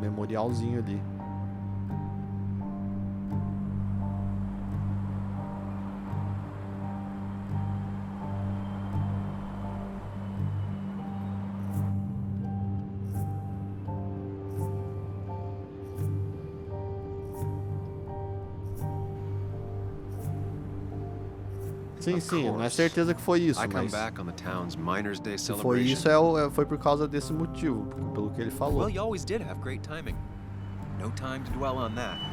memorialzinho ali. Sim, sim, não é certeza que foi isso, mas se foi isso foi por causa desse motivo, pelo que ele falou.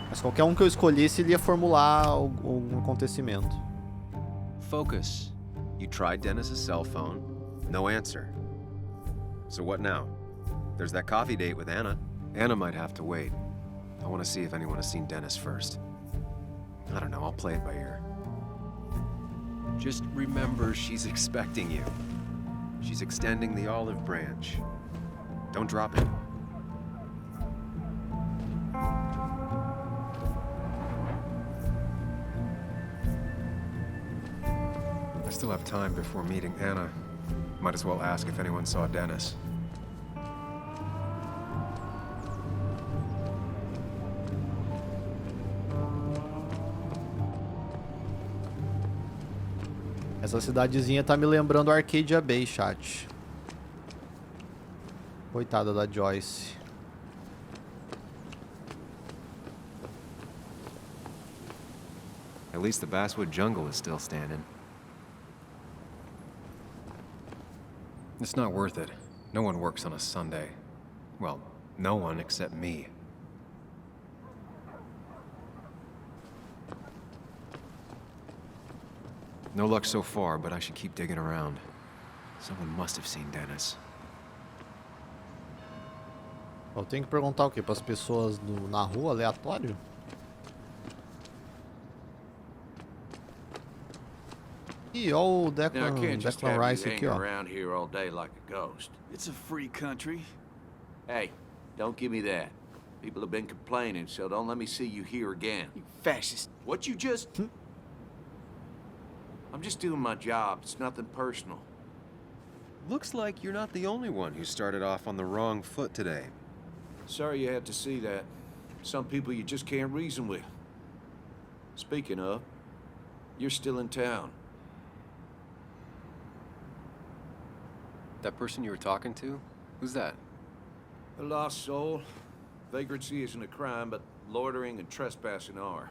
Mas qualquer um que eu escolhesse, ele ia formular algum acontecimento. Focus. You tried Dennis's cell phone. No answer. So what now? There's that coffee date with Anna. Anna might have to wait. I want to see if anyone has seen Dennis first. I don't know, I'll play it by ear. Just remember, she's expecting you. She's extending the olive branch. Don't drop it. I still have time before meeting Anna. Might as well ask if anyone saw Dennis. Essa cidadezinha tá me lembrando Arcadia Bay, chat. Coitada da Joyce. At least the basswood jungle is still standing. It's not worth it. No one works on a Sunday. Well, no one except me. No luck so far, but I should keep digging around. Someone must have seen Dennis. Eu tenho que perguntar o quê? Para as pessoas na rua, aleatório? Ih, ó o Declan Rice aqui, ó. Around here all day like a ghost. It's a free country. Hey, don't give me that. People have been complaining, so don't let me see you here again. You fascist. What you just... I'm just doing my job. It's nothing personal. Looks like you're not the only one who started off on the wrong foot today. Sorry you had to see that. Some people you just can't reason with. Speaking of, you're still in town. That person you were talking to? Who's that? A lost soul. Vagrancy isn't a crime, but loitering and trespassing are.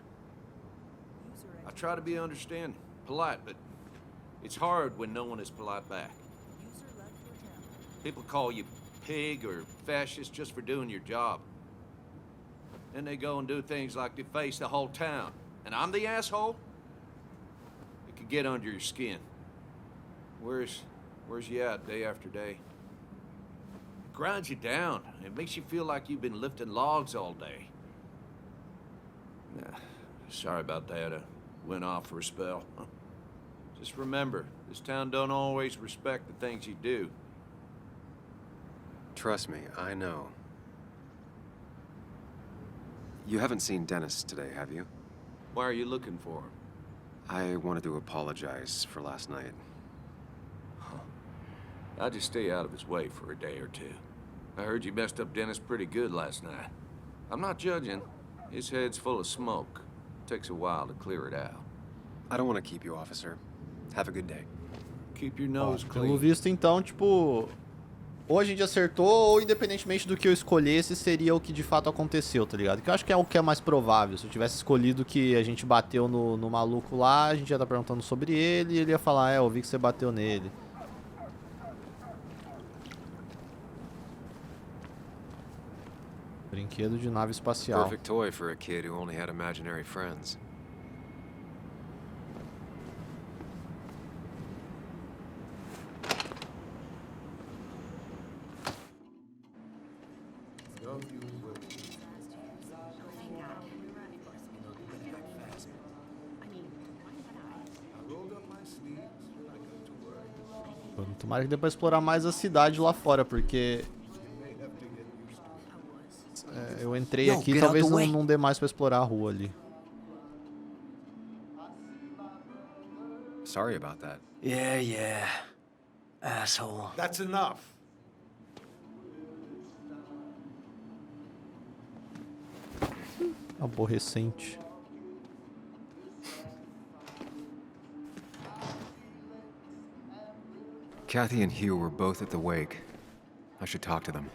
I try to be understanding, polite, but it's hard when no one is polite back. People call you pig or fascist just for doing your job. Then they go and do things like deface the whole town. And I'm the asshole? It could get under your skin. Where's you at day after day? It grinds you down. It makes you feel like you've been lifting logs all day. Sorry about that. I went off for a spell. Just remember, this town don't always respect the things you do. Trust me, I know. You haven't seen Dennis today, have you? Why are you looking for him? I wanted to apologize for last night. I'd just stay out of his way for a day or two. I heard you messed up Dennis pretty good last night. I'm not judging. His head's full of smoke. Takes a while to clear it out. I don't want to keep you, officer. Have a good day. Keep your nose clean. Pelo visto, então, tipo... Ou a gente acertou, ou independentemente do que eu escolhesse, seria o que de fato aconteceu, tá ligado? Que eu acho que é o que é mais provável. Se eu tivesse escolhido que a gente bateu no maluco lá, a gente ia estar perguntando sobre ele, e ele ia falar, eu vi que você bateu nele. Brinquedo de nave espacial. Perfect toy for a kid who only had imaginary friends. Tomara que dê pra explorar mais a cidade lá fora, porque... eu entrei aqui, talvez não dê mais pra explorar a rua ali. Sorry about that. Yeah. Asshole. That's enough. Aborrecente. Kathy and Hugh were both at the wake. I should talk to them.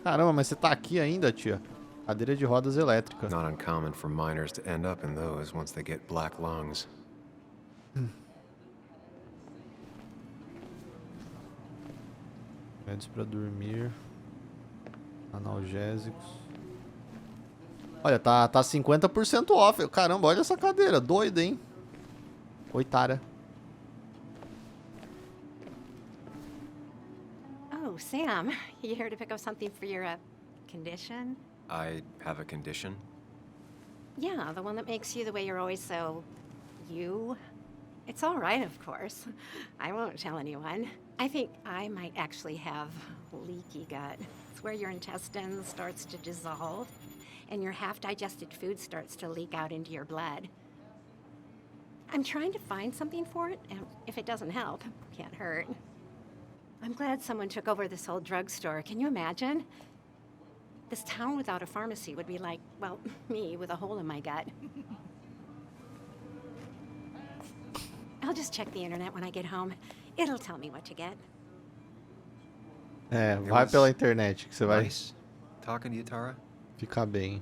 Caramba, mas você tá aqui ainda, tia? Cadeira de rodas elétrica. Not uncommon for miners to end up in those once they get black lungs. Remédios pra dormir. Analgésicos. Olha, tá 50% off. Caramba, olha essa cadeira. Doida, hein? Oitária. Oh, Sam, you here to pick up something for your, condition? I have a condition? Yeah, the one that makes you the way you're always so... you? It's all right, of course. I won't tell anyone. I think I might actually have leaky gut. It's where your intestine starts to dissolve, and your half-digested food starts to leak out into your blood. I'm trying to find something for it, and if it doesn't help, can't hurt. I'm glad someone took over this old drugstore. Can you imagine? This town without a pharmacy would be like, well, me with a hole in my gut. I'll just check the internet when I get home. It'll tell me what to get. É, vai pela internet que você vai Nice talking to you, Tara. ficar bem.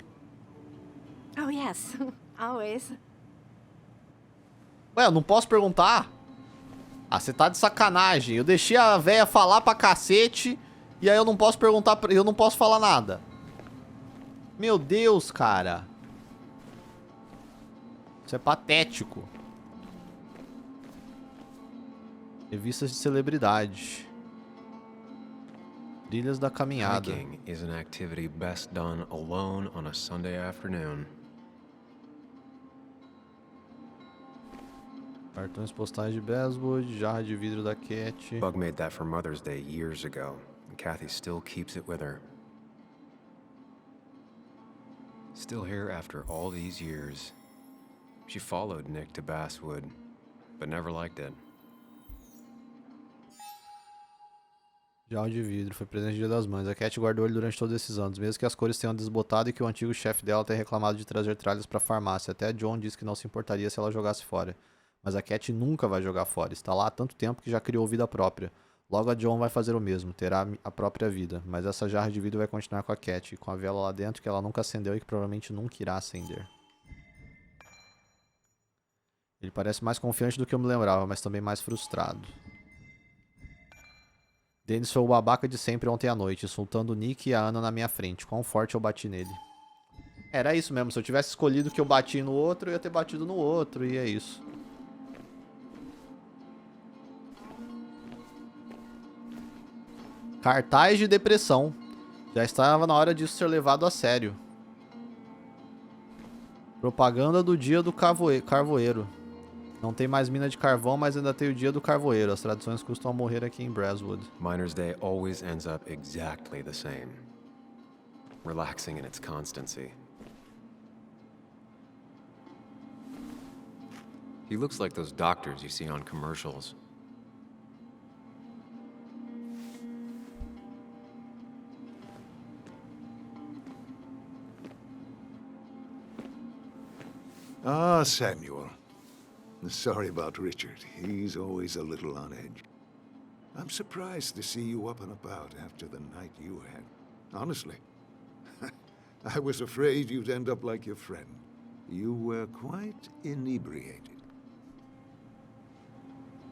Oh, yes. Always. Ué, eu não posso perguntar? Ah, você tá de sacanagem. Eu deixei a véia falar pra cacete e aí eu não posso perguntar, eu não posso falar nada. Meu Deus, cara. Isso é patético. Revistas de celebridade. Trilhas da caminhada. Hiking is an activity best done alone on a Sunday afternoon. Cartões postais de Basswood, jarra de vidro da Cat. Bug made that for Mother's Day years ago, and Kathy still keeps it with her. Still here after all these years. She followed Nick to Basswood, but never liked it. Jarro de vidro, foi presente no Dia das Mães. A Cat guardou ele durante todos esses anos, mesmo que as cores tenham desbotado e que o antigo chefe dela tenha reclamado de trazer tralhas pra farmácia. Até John disse que não se importaria se ela jogasse fora. Mas a Cat nunca vai jogar fora. Está lá há tanto tempo que já criou vida própria. Logo a John vai fazer o mesmo, terá a própria vida. Mas essa jarra de vidro vai continuar com a Cat, com a vela lá dentro que ela nunca acendeu e que provavelmente nunca irá acender. Ele parece mais confiante do que eu me lembrava, mas também mais frustrado. Dennis foi o babaca de sempre ontem à noite, insultando o Nick e a Ana na minha frente. Quão forte eu bati nele. Era isso mesmo, se eu tivesse escolhido que eu bati no outro, eu ia ter batido no outro, e é isso. Cartaz de depressão. Já estava na hora disso ser levado a sério. Propaganda do dia do carvoeiro. Não tem mais mina de carvão, mas ainda tem o dia do carvoeiro. As tradições costumam morrer aqui em Basswood. Miner's Day always ends up exactly the same. Relaxing in its constancy. He looks like those doctors you see on commercials. Ah, Samuel. Sorry about Richard. He's always a little on edge. I'm surprised to see you up and about after the night you had. Honestly. I was afraid you'd end up like your friend. You were quite inebriated.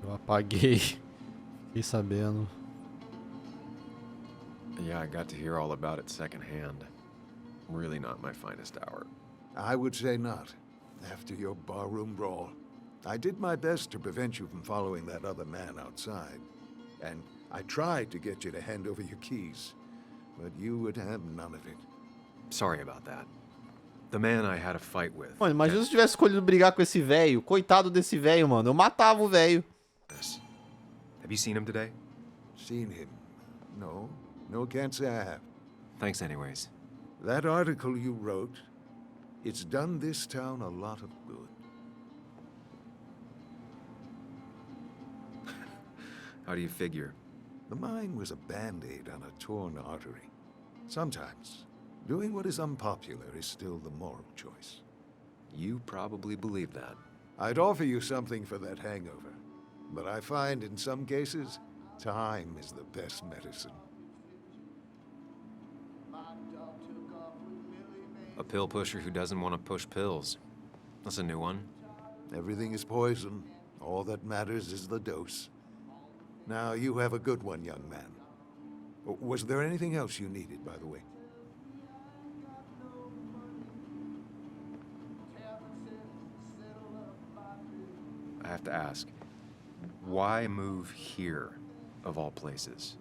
Eu apaguei. Fiquei sabendo. Yeah, I got to hear all about it secondhand. Really not my finest hour. I would say not. After your barroom brawl. I did my best to prevent you from following that other man outside. And I tried to get you to hand over your keys. But you would have none of it. Sorry about that. The man I had a fight with. Mano, imagina se eu tivesse escolhido brigar com esse velho. Coitado desse velho, mano. Eu matava o velho. Have you seen him today? Seen him? No. No, can't say I have. Thanks anyways. That article you wrote, it's done this town a lot of good. How do you figure? The mine was a band-aid on a torn artery. Sometimes, doing what is unpopular is still the moral choice. You probably believe that. I'd offer you something for that hangover, but I find in some cases, time is the best medicine. A pill pusher who doesn't want to push pills. That's a new one. Everything is poison. All that matters is the dose. Now, you have a good one, young man. Was there anything else you needed, by the way? I have to ask, why move here, of all places?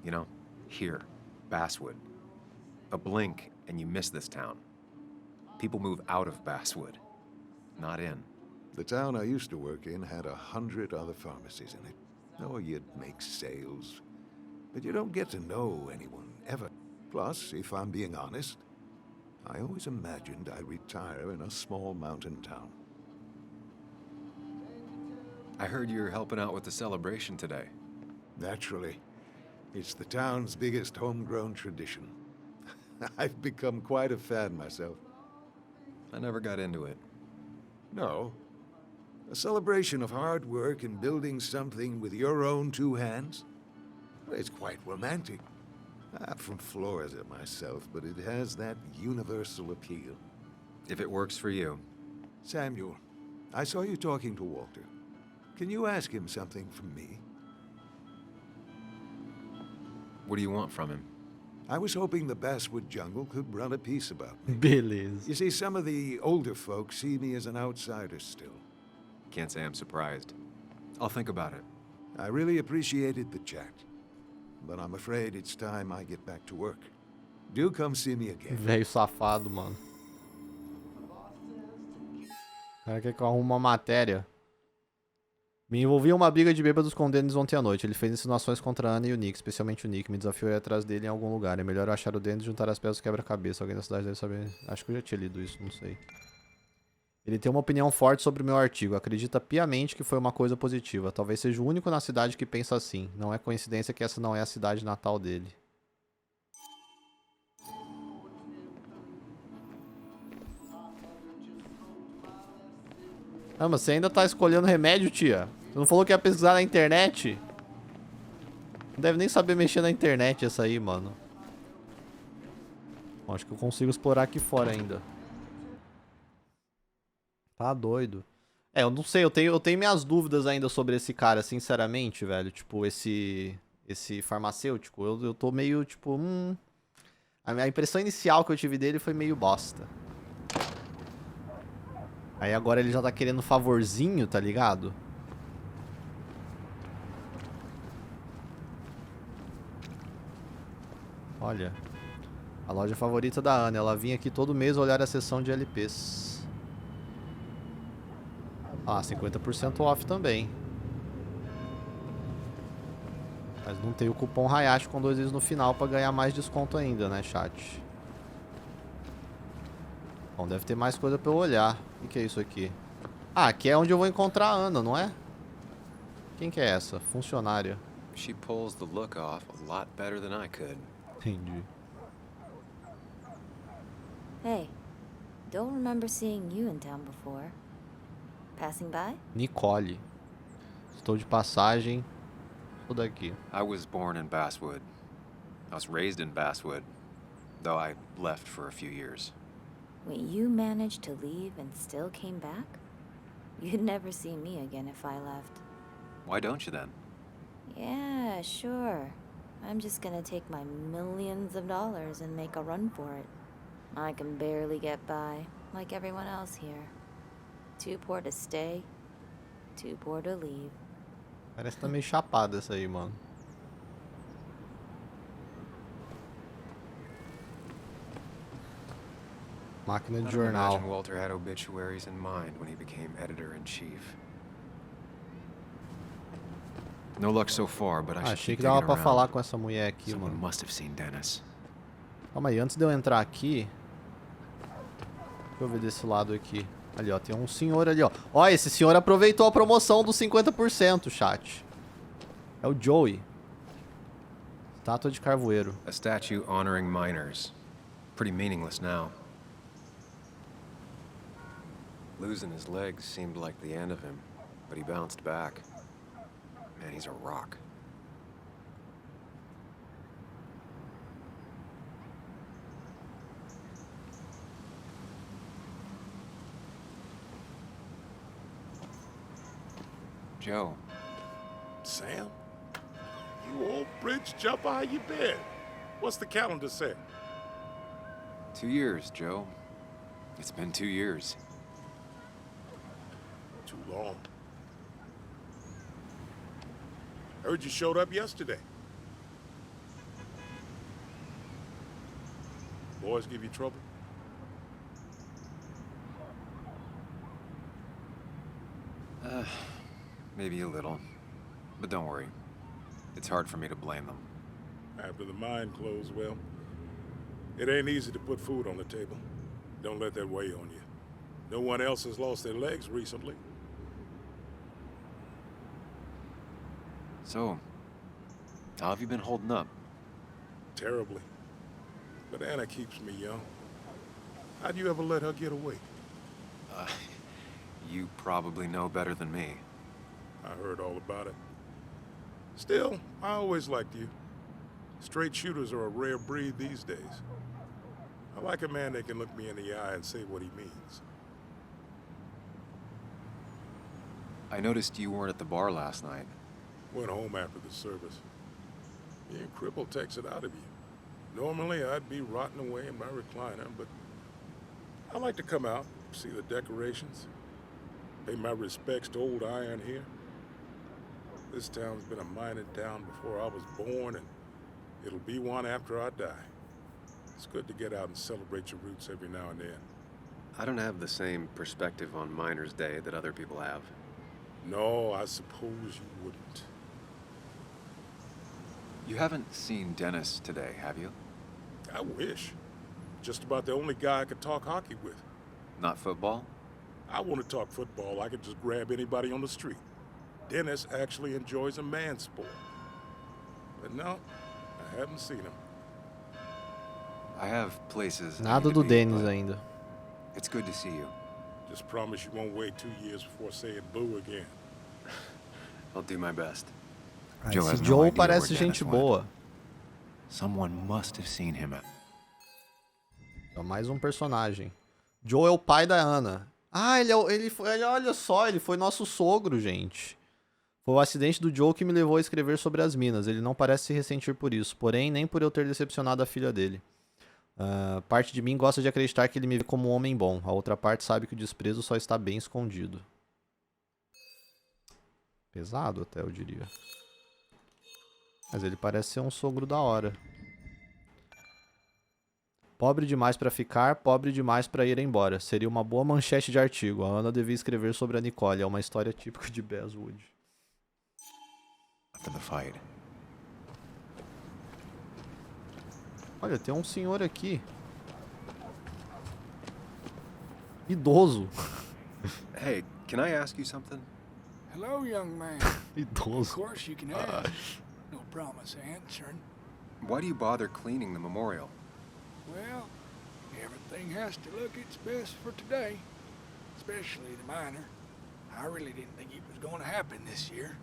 You know, here, Basswood. A blink and you miss this town. People move out of Basswood, not in. The town I used to work in had 100 other pharmacies in it. Oh, you'd make sales. But you don't get to know anyone, ever. Plus, if I'm being honest, I always imagined I'd retire in a small mountain town. I heard you're helping out with the celebration today. Naturally. It's the town's biggest homegrown tradition. I've become quite a fan myself. I never got into it. No. A celebration of hard work and building something with your own two hands? Well, it's quite romantic. I'm from Florida myself, but it has that universal appeal. If it works for you. Samuel, I saw you talking to Walter. Can you ask him something from me? What do you want from him? I was hoping the Basswood jungle could run a piece about me. Beleza. You see, some of the older folks see me as an outsider still. Can't say I'm surprised. I'll think about it. I really appreciated the chat, but I'm afraid it's time I get back to work. Do come see me again. Velho safado, mano. O cara quer que eu arrume uma matéria. Me envolvi em uma briga de bêbados com o Dennis ontem à noite. Ele fez insinuações contra a Ana e o Nick, especialmente o Nick. Me desafiou a ir atrás dele em algum lugar. É melhor eu achar o Dennis e juntar as peças do quebra-cabeça. Alguém da cidade deve saber. Acho que eu já tinha lido isso, não sei. Ele tem uma opinião forte sobre o meu artigo. Acredita piamente que foi uma coisa positiva. Talvez seja o único na cidade que pensa assim. Não é coincidência que essa não é a cidade natal dele. Ah, mas você ainda tá escolhendo remédio, tia? Você não falou que ia pesquisar na internet? Não deve nem saber mexer na internet essa aí, mano. Bom, acho que eu consigo explorar aqui fora ainda. Tá doido. É, eu não sei, eu tenho minhas dúvidas ainda sobre esse cara, sinceramente, velho. Tipo, esse farmacêutico. Eu tô meio, tipo, A impressão inicial que eu tive dele foi meio bosta. Aí agora ele já tá querendo favorzinho, tá ligado? Olha. A loja favorita da Ana. Ela vinha aqui todo mês olhar a seção de LPs. Ah, 50% off também. Mas não tem o cupom Hayashii com 2 vezes no final pra ganhar mais desconto ainda, né, chat? Bom, deve ter mais coisa pra eu olhar. O que é isso aqui? Ah, aqui é onde eu vou encontrar a Ana, não é? Quem que é essa? Funcionária. She pulls the look off a lot better than I could. Entendi. Hey, don't remember seeing you in town before. Passing by? Nicole. Estou de passagem. Estou daqui. I was born in Basswood. I was raised in Basswood, though I left for a few years. Wait, you managed to leave and still came back? You'd never see me again if I left. Why don't you then? Yeah, sure. I'm just gonna take my millions of dollars and make a run for it. I can barely get by, like everyone else here. Too poor to stay, too poor to leave. Parece que tá meio chapada essa aí, mano. Máquina de I don't jornal. imagine Walter had obituaries in mind when he became editor-in-chief. No luck so far, but I should Achei keep que dava digging pra around. falar com essa mulher aqui, Someone mano. must have seen Dennis. Calma aí, antes de eu entrar aqui... Deixa eu ver desse lado aqui. Ali, ó, tem um senhor ali, ó. Ó, esse senhor aproveitou a promoção dos 50%, chat. É o Joey. Estátua de carvoeiro. A statue honoring miners. Pretty meaningless now. Losing his legs seemed like the end of him, but he bounced back. Man, he's a rock. Joe. Sam? You old bridge jumper, how you been? What's the calendar say? 2 years, Joe. It's been 2 years. Too long. Heard you showed up yesterday. Boys give you trouble? Maybe a little. But don't worry. It's hard for me to blame them. After the mine closed, well, it ain't easy to put food on the table. Don't let that weigh on you. No one else has lost their legs recently. So, how have you been holding up? Terribly. But Anna keeps me young. How'd you ever let her get away? You probably know better than me. I heard all about it. Still, I always liked you. Straight shooters are a rare breed these days. I like a man that can look me in the eye and say what he means. I noticed you weren't at the bar last night. Went home after the service. Being crippled takes it out of you. Normally, I'd be rotting away in my recliner, but I like to come out, see the decorations, pay my respects to old iron here. This town's been a mining town before I was born, and it'll be one after I die. It's good to get out and celebrate your roots every now and then. I don't have the same perspective on Miners' Day that other people have. No, I suppose you wouldn't. You haven't seen Dennis today, have you? I wish. Just about the only guy I could talk hockey with. Not football? I want to talk football. I could just grab anybody on the street. Dennis actually enjoys a man sport. But no, I haven't seen him. I have places. I Nada need to do be, Dennis but ainda. It's good to see you. Just promise you won't wait 2 years before saying boo again. I'll do my best. Ah, Joe esse has no Joe idea where parece Dennis gente went. boa. Someone must have seen him at... É mais um personagem. Joe é o pai da Ana. Ah, olha só, ele foi nosso sogro, gente. Foi o acidente do Joe que me levou a escrever sobre as minas. Ele não parece se ressentir por isso, porém, nem por eu ter decepcionado a filha dele. Parte de mim gosta de acreditar que ele me vê como um homem bom. A outra parte sabe que o desprezo só está bem escondido. Pesado até, eu diria. Mas ele parece ser um sogro da hora. Pobre demais pra ficar, pobre demais pra ir embora. Seria uma boa manchete de artigo. A Ana devia escrever sobre a Nicole. É uma história típica de Basswood. after the fight. Olha, tem um senhor aqui. Idoso. Hey, can I ask you something? Hello, young man. Of Idoso. course you can ask. No promise answering. Why do you bother cleaning the memorial? Well, everything has to look its best for today. Especially the miner. I really didn't think it was going to happen this year.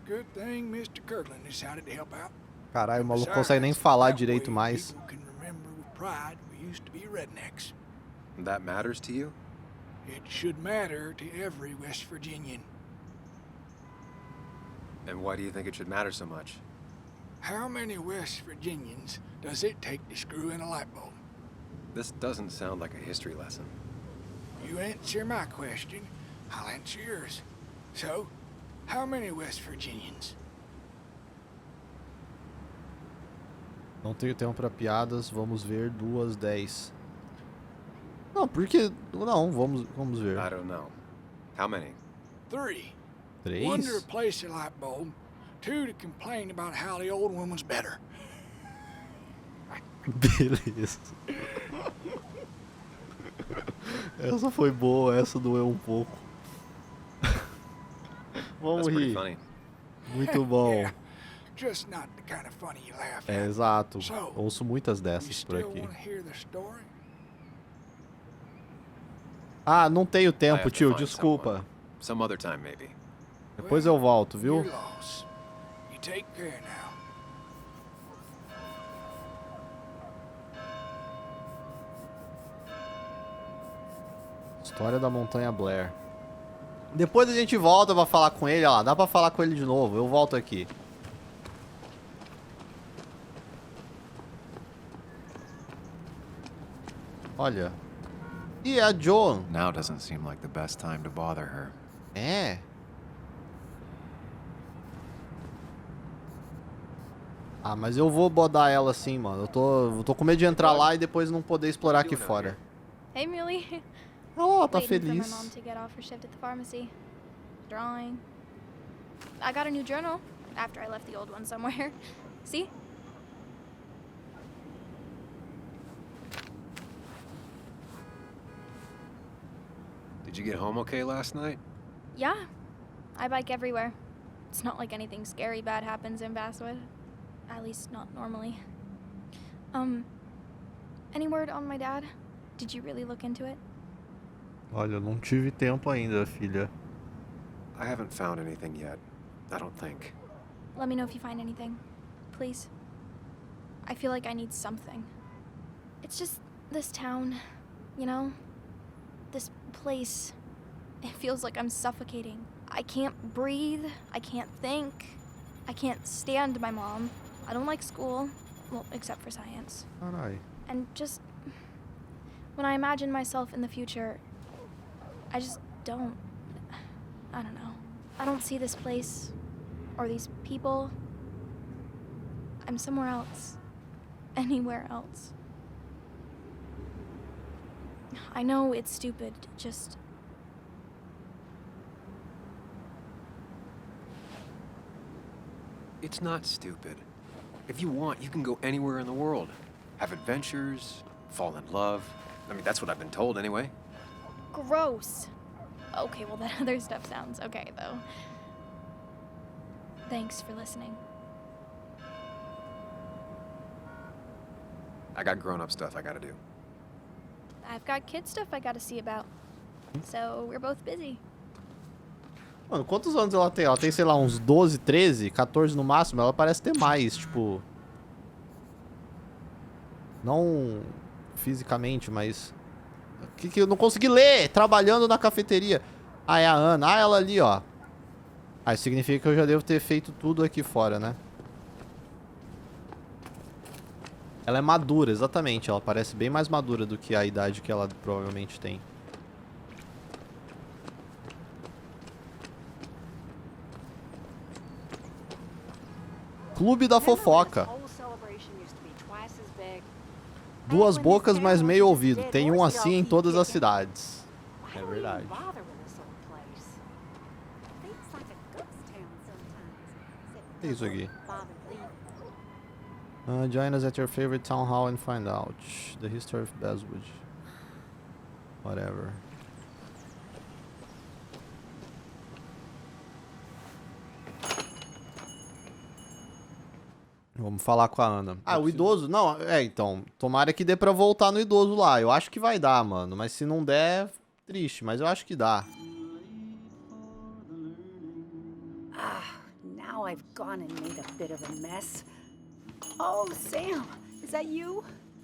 Good thing Mr. Kirkland decided to help out. Caralho, o maluco Besides, consegue nem falar that direito way mais. people can remember with pride we used to be rednecks. That matters to you? It should matter to every West Virginian. And why do you think it should matter so much? How many West Virginians does it take to screw in a light bulb? This doesn't sound like a history lesson. You answer my question, I'll answer yours. So, how many West Virginians? Não tenho tempo pra piadas, vamos ver 2:10. Não, porque... Não, vamos ver. I don't know. How many? 3. 3? 1 to replace the light bulb. 2 to complain about how the old one was better. Beleza. Essa foi boa, essa doeu um pouco. Vamos That's pretty rir. funny. Muito bom. Yeah, just not the kind of funny you laugh É, at. exato. So, Ouço muitas you dessas por still aqui. want to hear the story? Ah, não tenho I tempo, have to tio. find Desculpa. someone. Some other time, maybe. Depois eu volto, viu? Your loss. You take care now. História da Montanha Blair. Depois a gente volta pra falar com ele, ó lá. Dá pra falar com ele de novo. Eu volto aqui. Olha. E a Joan? Now doesn't seem like the best time to bother her. É. Ah, mas eu vou bodar ela assim, mano. Eu tô com medo de entrar lá e depois não poder explorar aqui fora. Hey, Muley. Oh, tá Waiting for my feliz. mom to get off her shift at the pharmacy. Drawing. I got a new journal after I left the old one somewhere. See? Did you get home okay last night? Yeah. I bike everywhere. It's not like anything scary bad happens in Basswood. At least not normally. Any word on my dad? Did you really look into it? Olha, eu não tive tempo ainda, filha. I haven't found anything yet. I don't think. Let me know if you find anything. Please. I feel like I need something. It's just this town, you know? This place. It feels like I'm suffocating. I can't breathe. I can't think. I can't stand my mom. I don't like school. Well, except for science. Carai. And just... when I imagine myself in the future, I just don't... I don't know. I don't see this place or these people. I'm somewhere else. Anywhere else. I know it's stupid, just... It's not stupid. If you want, you can go anywhere in the world. Have adventures, fall in love. I mean, that's what I've been told anyway. Gross. Okay, well, that other stuff sounds okay, though. Thanks for listening. I got grown-up stuff I gotta do. I've got kid stuff I gotta see about. So, we're both busy. Mano, quantos anos ela tem? Ela tem, sei lá, uns 12, 13, 14 no máximo. Ela parece ter mais, tipo... Não fisicamente, mas... Que eu não consegui ler? Trabalhando na cafeteria. Ah, é a Ana. Ah, ela ali, ó. Ah, isso significa que eu já devo ter feito tudo aqui fora, né? Ela é madura, exatamente. Ela parece bem mais madura do que a idade que ela provavelmente tem. Clube da fofoca. Duas bocas, mas meio ouvido. Tem um assim em todas as cidades. É verdade. O que é isso aqui? Join us at your favorite town hall and find out the history of Basswood. Whatever. Vamos falar com a Ana. Ah, o idoso? Não, então. Tomara que dê pra voltar no idoso lá. Eu acho que vai dar, mano. Mas se não der, triste. Mas eu acho que dá. Now I've gone and made a bit of a mess. Oh, Sam, is that you?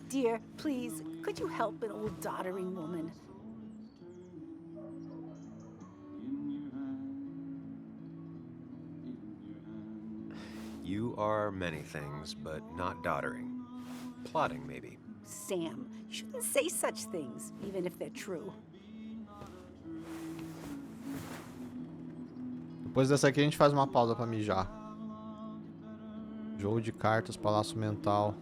Dear, please, could you help an old doddering woman? You are many things, but not doddering. Plotting, maybe. Sam, you shouldn't say such things, even if they're true. Depois dessa aqui a gente faz uma pausa pra mijar. Jogo de cartas, palácio mental.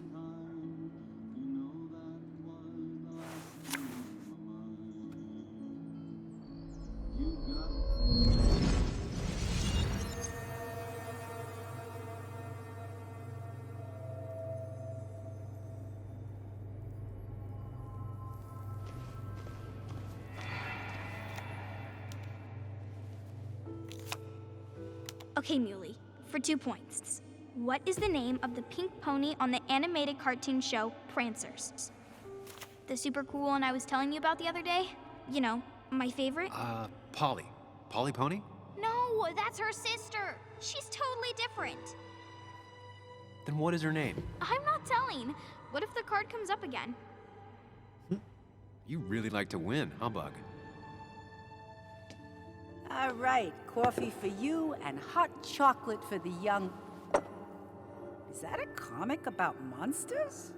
Okay, Muley, for 2 points. What is the name of the pink pony on the animated cartoon show Prancers? The super cool one I was telling you about the other day? You know, my favorite? Polly. Polly Pony? No, that's her sister. She's totally different. Then what is her name? I'm not telling. What if the card comes up again? You really like to win, huh, Bug? All right, coffee for you and hot chocolate for the young... Is that a comic about monsters?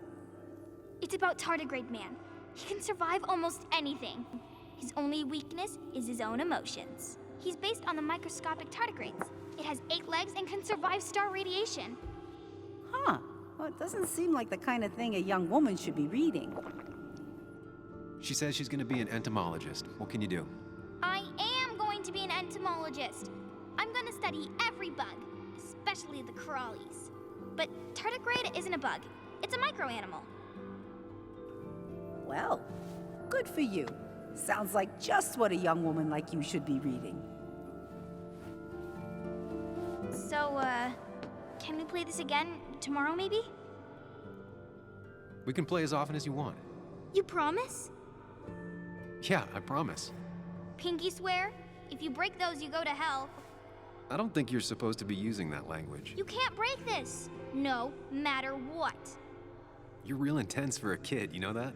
It's about Tardigrade Man. He can survive almost anything. His only weakness is his own emotions. He's based on the microscopic tardigrades. It has 8 legs and can survive star radiation. Huh. Well, it doesn't seem like the kind of thing a young woman should be reading. She says she's gonna be an entomologist. What can you do? I am going to be an entomologist. I'm going to study every bug, especially the crawlies. But tardigrade isn't a bug. It's a microanimal. Well, good for you. Sounds like just what a young woman like you should be reading. So, can we play this again tomorrow, maybe? We can play as often as you want. You promise? Yeah, I promise. Pinky swear? If you break those, you go to hell. I don't think you're supposed to be using that language. You can't break this. No matter what. You're real intense for a kid, you know that?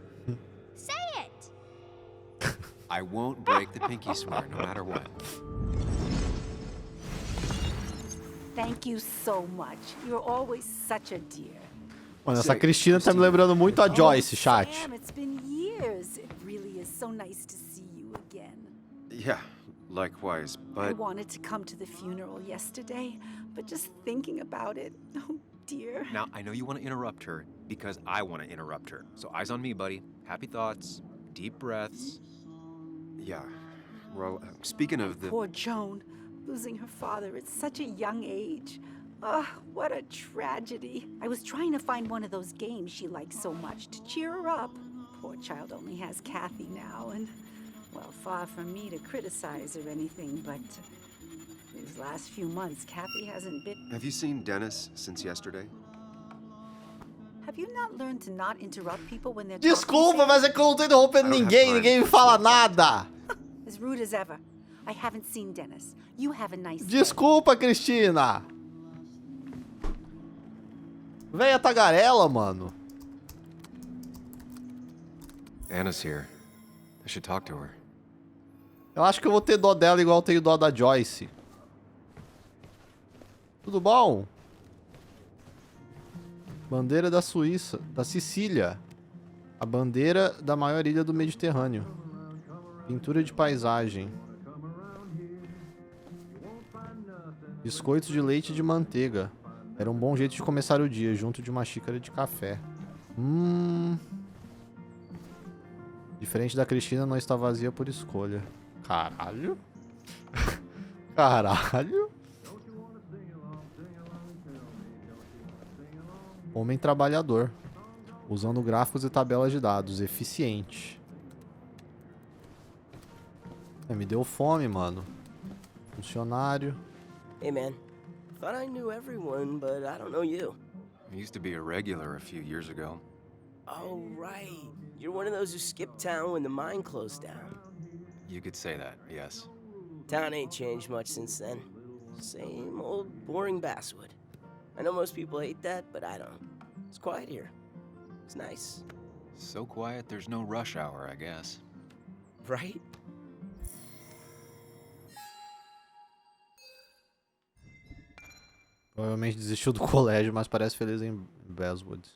Say it! I won't break the pinky swear, no matter what. Thank you so much. You're always such a dear. Mano, essa Cristina tá me lembrando muito a Joyce, chat. Sam, it's been years. It really is so nice to see you again. Yeah, likewise, I but... wanted to come to the funeral yesterday, but just thinking about it, oh dear. Now, I know you want to interrupt her because I want to interrupt her. So eyes on me, buddy. Happy thoughts, deep breaths. Yeah, well, speaking of the... Poor Joan, losing her father at such a young age. Ah, what a tragedy. I was trying to find one of those games she likes so much to cheer her up. Poor child only has Kathy now, and, well, far from me to criticize or anything, but these last few months, Kathy hasn't been... Have you seen Dennis since yesterday? Have you not learned to not interrupt people when they're Desculpa, talking? mas é que eu não tô interrompendo ninguém me fala nada. As rude as ever. I haven't seen Dennis. You have a nice day. Desculpa, Cristina. Véia tagarela, mano. Anna's here. I should talk to her. Eu acho que eu vou ter dó dela igual eu tenho dó da Joyce. Tudo bom? Bandeira da Suíça, da Sicília. A bandeira da maior ilha do Mediterrâneo. Pintura de paisagem. Biscoitos de leite e de manteiga. Era um bom jeito de começar o dia, junto de uma xícara de café. Diferente da Cristina, não está vazia por escolha. Caralho? Caralho? Homem trabalhador. Usando gráficos e tabelas de dados. Eficiente. Me deu fome, mano. Funcionário. Hey, man. Thought I knew everyone, but I don't know you. I used to be a regular a few years ago. Oh, right. You're one of those who skipped town when the mine closed down. You could say that, yes. Town ain't changed much since then. Same old boring basswood. I know most people hate that, but I don't. It's quiet here. It's nice. So quiet, there's no rush hour, I guess. Right? Provavelmente desistiu do colégio, mas parece feliz em Basswood.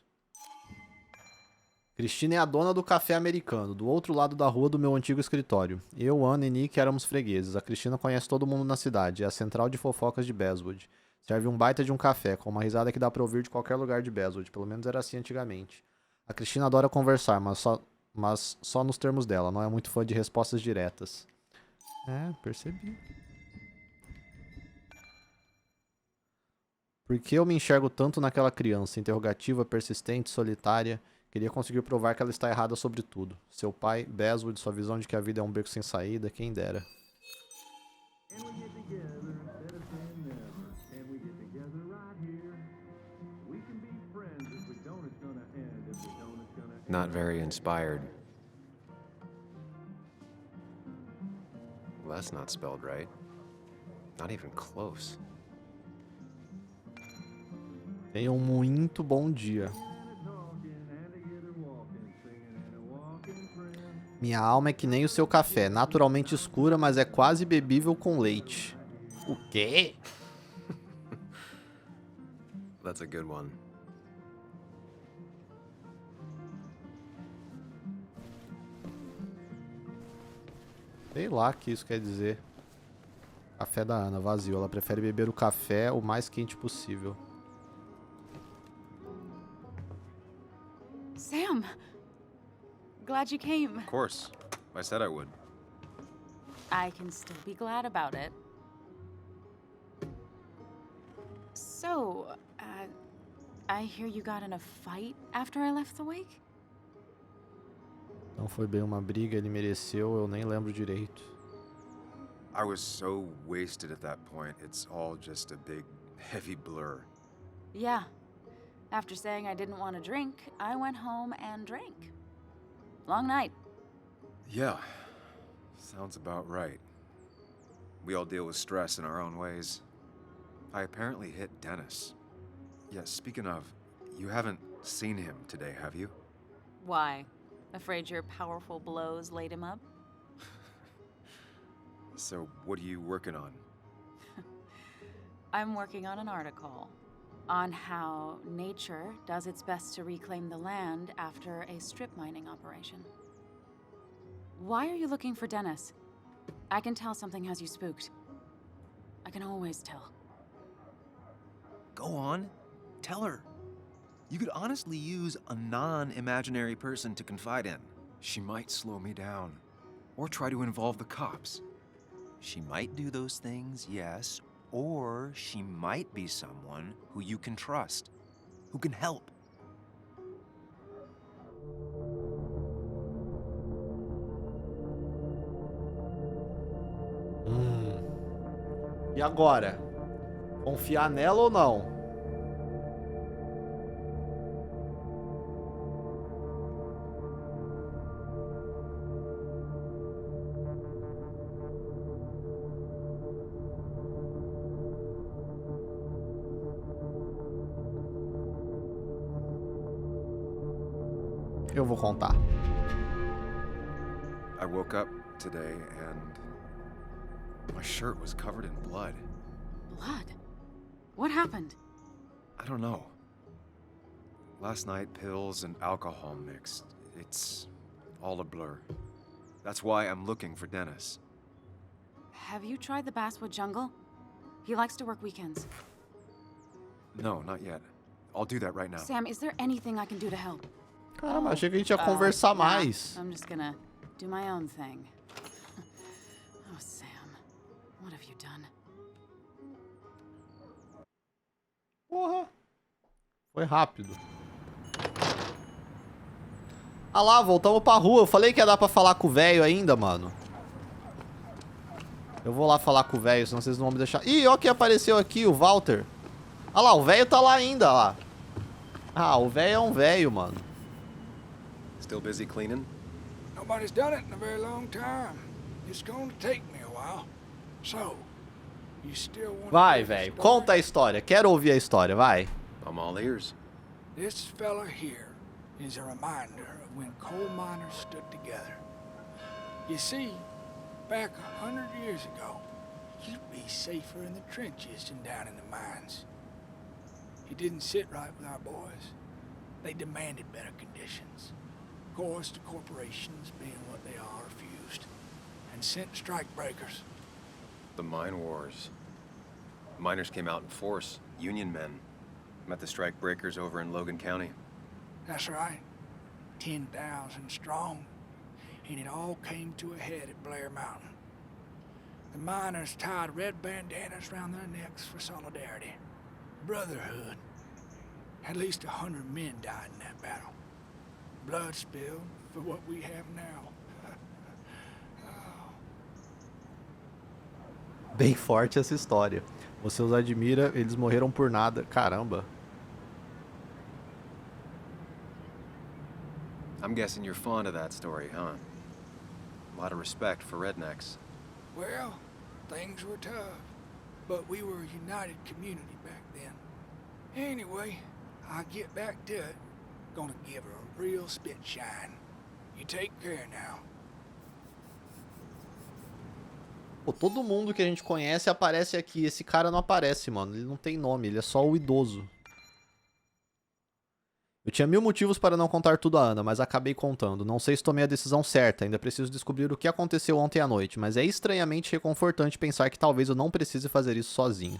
Cristina é a dona do café americano, do outro lado da rua do meu antigo escritório. Eu, Ana e Nick éramos fregueses. A Cristina conhece todo mundo na cidade. É a central de fofocas de Basswood. Serve um baita de um café, com uma risada que dá pra ouvir de qualquer lugar de Basswood. Pelo menos era assim antigamente. A Cristina adora conversar, mas só nos termos dela. Não é muito fã de respostas diretas. É, percebi. Por que eu me enxergo tanto naquela criança? Interrogativa, persistente, solitária. Queria conseguir provar que ela está errada sobre tudo. Seu pai, Basswood, sua visão de que a vida é um beco sem saída, quem dera. Not very inspired. Well, that's not spelled right. Not even close. Tenha um muito bom dia. Minha alma é que nem o seu café, naturalmente escura, mas é quase bebível com leite. O quê? That's a good one. Sei lá o que isso quer dizer. Café da Ana, vazio. Ela prefere beber o café o mais quente possível. Sam! Glad you came. Of course. I said I would. I can still be glad about it. So, I hear you got in a fight after I left the wake? Não foi bem uma briga, ele mereceu, eu nem lembro direito. I was so wasted at that point, it's all just a big, heavy blur. Yeah. After saying I didn't want to drink, I went home and drank. Long night. Yeah, sounds about right. We all deal with stress in our own ways. I apparently hit Dennis. Yeah, speaking of, you haven't seen him today, have you? Why? Afraid your powerful blows laid him up? So, what are you working on? I'm working on an article on how nature does its best to reclaim the land after a strip mining operation. Why are you looking for Dennis? I can tell something has you spooked. I can always tell. Go on. Tell her. You could honestly use a non-imaginary person to confide in. She might slow me down, or try to involve the cops. She might do those things, yes, or she might be someone who you can trust, who can help. E agora? Confiar nela ou não? Eu vou contar. I woke up today and my shirt was covered in blood. Blood? What happened? I don't know. Last night, pills and alcohol mixed. It's all a blur. That's why I'm looking for Dennis. Have you tried the Basswood Jungle? He likes to work weekends. No, not yet. I'll do that right now. Sam, is there anything I can do to help? Caramba, achei que a gente ia conversar mais. I'm just gonna do my own thing. Oh, Sam, what have you done? Porra. Foi rápido. Ah lá, voltamos pra rua. Eu falei que ia dar pra falar com o velho ainda, mano. Eu vou lá falar com o velho, senão vocês não vão me deixar... Ih, ó quem apareceu aqui, o Walter. Ah lá, o velho tá lá ainda, lá. Ah, o velho é um velho, mano. Still busy cleaning? Nobody's done it in a very long time. It's going to take me a while. So, you still want Vai, velho, conta a história. Quero ouvir a história, vai. I'm all ears. This fella here is a reminder of when coal miners stood together. You see, back 100 years ago, you'd be safer in the trenches than down in the mines. It didn't sit right with our boys. They demanded better conditions. Of course, the corporations, being what they are, refused and sent strike breakers. The mine wars. Miners came out in force, Union men. Met the strike breakers over in Logan County. That's right. 10,000 strong. And it all came to a head at Blair Mountain. The miners tied red bandanas around their necks for solidarity. Brotherhood. At least 100 men died in that battle. Blood spilled for what we have now. Bem forte essa história. Você os admira, eles morreram por nada. Caramba. I'm guessing you're fond of that story, huh? A lot of respect for rednecks. Well, things were tough, but we were a united community back then. Anyway, I'll get back to it. Gonna give her a real spit shine. You take care now. Pô, todo mundo que a gente conhece aparece aqui. Esse cara não aparece, mano. Ele não tem nome, ele é só o idoso. Eu tinha 1000 motivos para não contar tudo a Ana, mas acabei contando. Não sei se tomei a decisão certa, ainda preciso descobrir o que aconteceu ontem à noite, mas é estranhamente reconfortante pensar que talvez eu não precise fazer isso sozinho.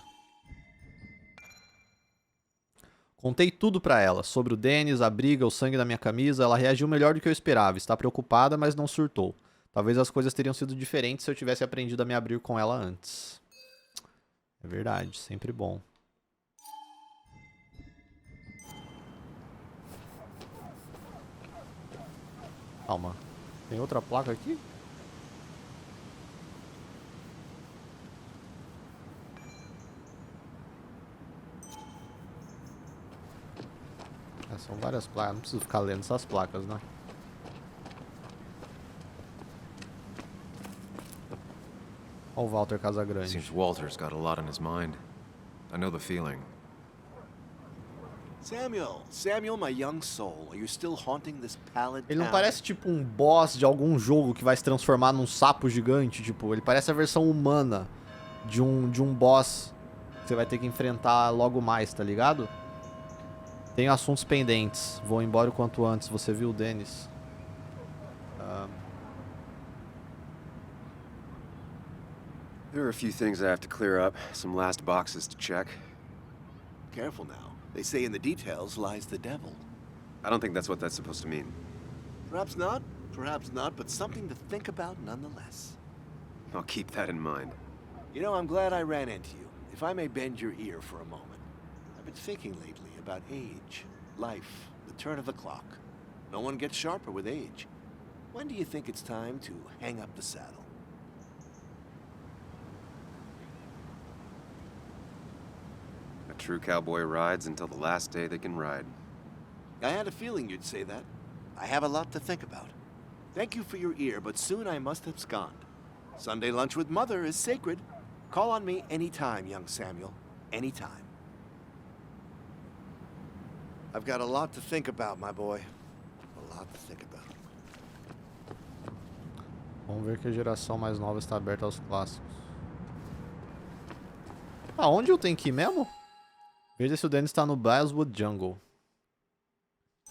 Contei tudo pra ela, sobre o Dennis, a briga, o sangue na minha camisa. Ela reagiu melhor do que eu esperava, está preocupada, mas não surtou. Talvez as coisas teriam sido diferentes se eu tivesse aprendido a me abrir com ela antes. É verdade, sempre bom. Calma, tem outra placa aqui? São várias placas, não preciso ficar lendo essas placas, né? Olha o Walter Casagrande. Seems Walter's got a lot on his mind. I know the feeling. Samuel, my young soul, are you still haunting this pallid Ele não town? parece tipo um boss de algum jogo que vai se transformar num sapo gigante, tipo, ele parece a versão humana de um boss que você vai ter que enfrentar logo mais, tá ligado? Tenho assuntos pendentes, vou embora o quanto antes. Você viu o Dennis? There are a few things I have to clear up, some last boxes to check. Careful now. They say in the details lies the devil. I don't think that's what that's supposed to mean. Perhaps not, but something to think about nonetheless. I'll keep that in mind. You know, I'm glad I ran into you. If I may bend your ear for a moment. I've been thinking lately about age, life, the turn of the clock. No one gets sharper with age. When do you think it's time to hang up the saddle? A true cowboy rides until the last day they can ride. I had a feeling you'd say that. I have a lot to think about. Thank you for your ear, but soon I must abscond. Sunday lunch with Mother is sacred. Call on me anytime, young Samuel. Anytime. I've got a lot to think about, my boy. A lot to think about. Vamos ver que a geração mais nova está aberta aos clássicos. Aonde eu tenho que ir mesmo? Veja se o Dennis está no Basswood Jungle.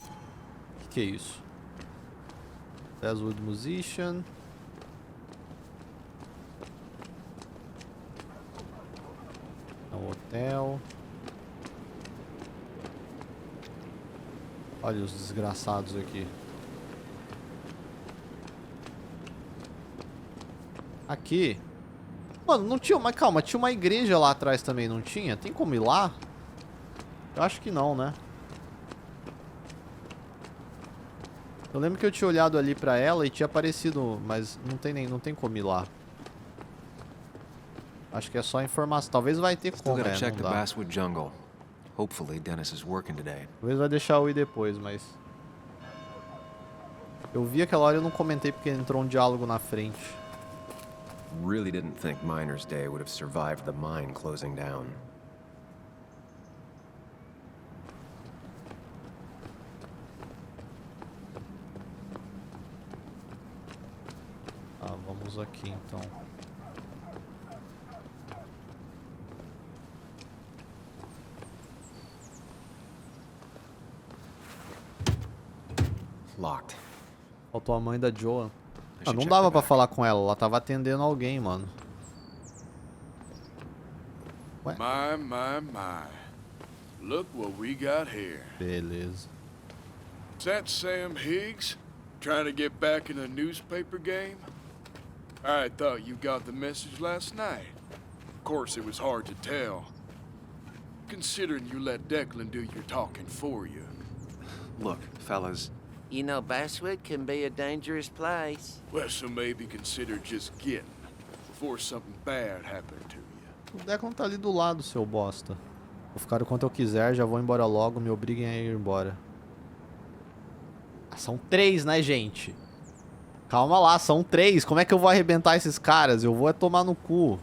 O que é isso? Basswood Musician. É um hotel. Olha os desgraçados aqui. Aqui. Mano, não tinha... Mas calma, tinha uma igreja lá atrás também, não tinha? Tem como ir lá? Eu acho que não, né? Eu lembro que eu tinha olhado ali pra ela e tinha aparecido... Mas não tem como ir lá. Acho que é só informação. Talvez vai ter como, Still gotta né? check Não the dá. Basswood Jungle. Hopefully Dennis is working today. Talvez vai deixar eu ir depois, mas... Eu vi aquela hora e eu não comentei porque entrou um diálogo na frente. Really didn't think Miner's Day would have survived the mine closing down. Ah, vamos aqui então. Locked. Faltou a mãe da Joan. Ah, não dava pra falar com ela tava atendendo alguém, mano. Ué? My. Look what we got here. Beleza. Is that Sam Higgs? Trying to get back in the newspaper game? I thought you got the message last night. Of course, it was hard to tell. Considering you let Declan do your talking for you. Look, fellas. You know, Basswood can be a dangerous place. Well, so maybe consider just getting before something bad happened to you. O Declan tá ali do lado, seu bosta. Vou ficar o quanto eu quiser, já vou embora logo, me obriguem a ir embora. São 3, né, gente? Calma lá, são 3. Como é que eu vou arrebentar esses caras? Eu vou tomar no cu.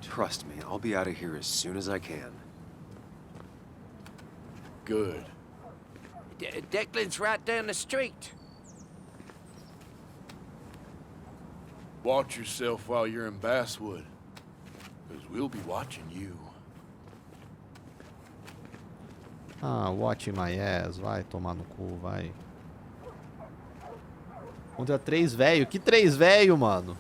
Trust me, I'll be out of here as soon as I can. Good. Declan's right down the street. Watch yourself while you're in Basswood, because we'll be watching you. Ah, watch my ass. Vai tomar no cu, vai. Contra 3 velho. Que 3 velho, mano?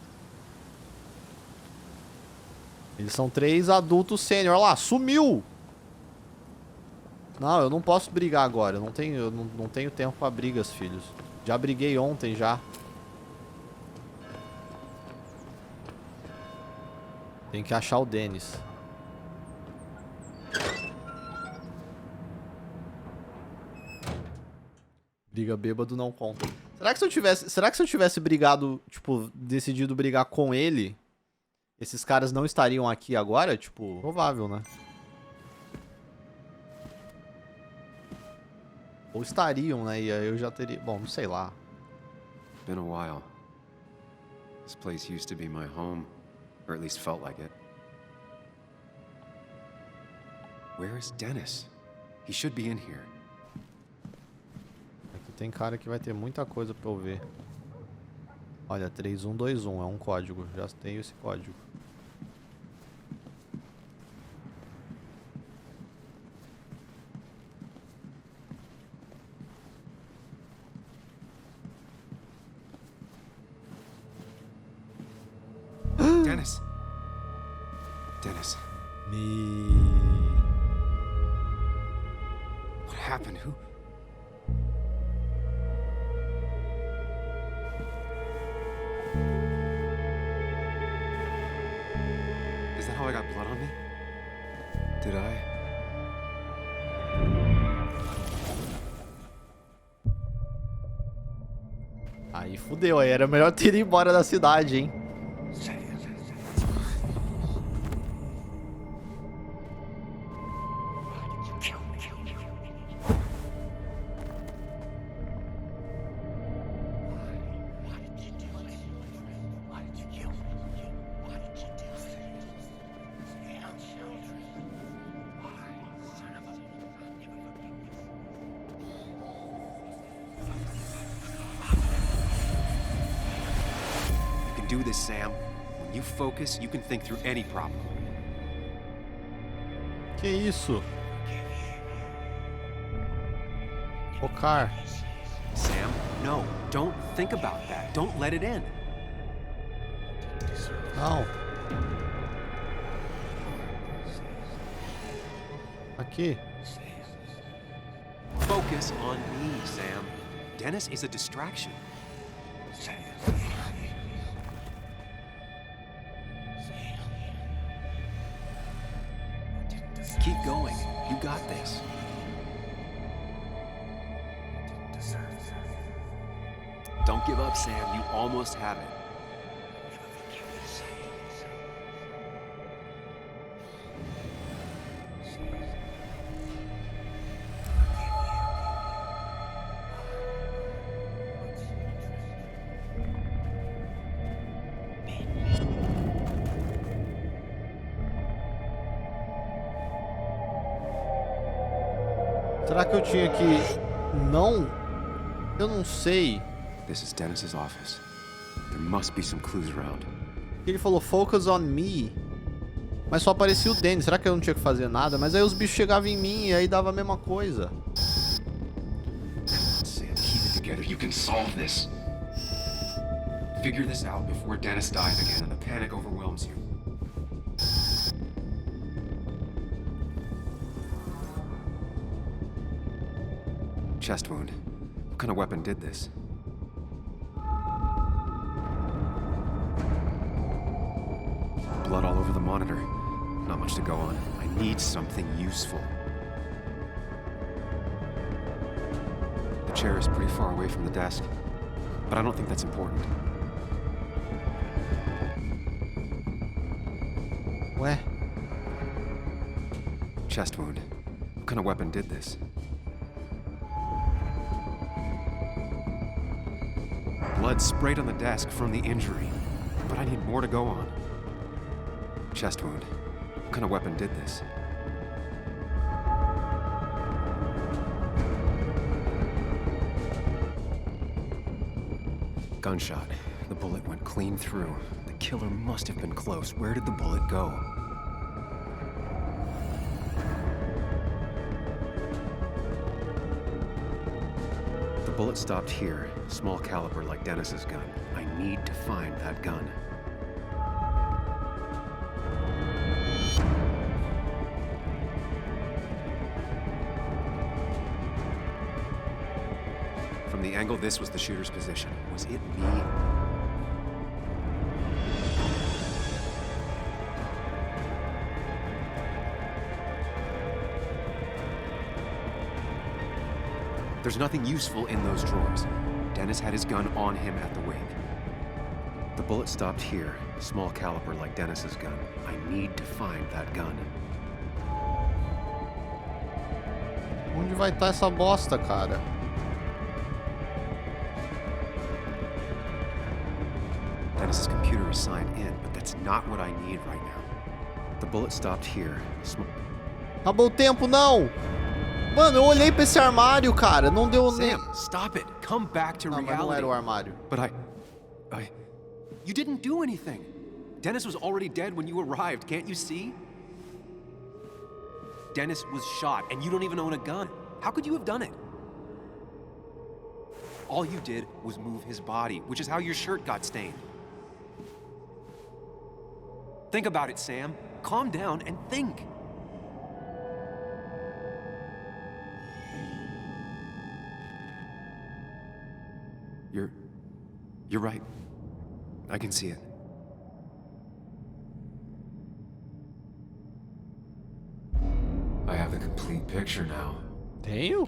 Eles são 3 adultos sênior. Olha lá, sumiu! Não, eu não posso brigar agora. Eu não tenho tempo pra brigas, filhos. Já briguei ontem, já. Tem que achar o Dennis. Briga bêbado não conta. Será que se eu tivesse brigado, tipo, decidido brigar com ele, esses caras não estariam aqui agora? Tipo, provável, né? Ou estariam, né? E aí eu já teria... Bom, não sei lá. Been a while. This place used to be my home, or at least felt like it. Where is Dennis? He should be in here. Aqui tem cara que vai ter muita coisa pra eu ver. Olha, 3121 é um código. Já tenho esse código. Dennis. Dennis. What happened? Who? Is that how I got blood on me? Did I? Aí fudeu, aí era melhor ter ido embora da cidade, hein? Do this, Sam. When you focus, you can think through any problem. Que isso? Focar. Sam, no. Don't think about that. Don't let it in. Não. Aqui. Focus on me, Sam. Dennis is a distraction. Keep going. You got this. Don't give up, Sam. You almost have it. Será que eu tinha que... Não? Eu não sei. This is Dennis's office. There must be some clues around. Ele falou focus on me. Mas só aparecia o Dennis. Será que eu não tinha que fazer nada? Mas aí os bichos chegavam em mim e aí dava a mesma coisa. Sam, keep it together. You can solve this. Figure this out before Dennis dies again and the panic overwhelms you. Chest wound. What kind of weapon did this? Blood all over the monitor. Not much to go on. I need something useful. The chair is pretty far away from the desk, but I don't think that's important. Ué? Chest wound. What kind of weapon did this? Blood sprayed on the desk from the injury, but I need more to go on. Chest wound. What kind of weapon did this? Gunshot. The bullet went clean through. The killer must have been close. Where did the bullet go? The bullet stopped here. Small caliber like Dennis's gun. I need to find that gun. From the angle this was the shooter's position. Was it me? There's nothing useful in those drawers. Dennis had his gun on him at the wake. The bullet stopped here. Small caliber like Dennis's gun. I need to find that gun. Onde vai estar essa bosta, cara? Dennis's computer is signed in, but that's not what I need right now. The bullet stopped here. Acabou o tempo, não! Mano, eu olhei pra esse armário, cara. Não deu nem... Sam, stop it. Come back to reality. Mas não era o armário. But you didn't do anything. Dennis was already dead when you arrived, can't you see? Dennis was shot, and you don't even own a gun. How could you have done it? All you did was move his body, which is how your shirt got stained. Think about it, Sam. Calm down and think. You're right. I can see it. I have the complete picture now. Tenho?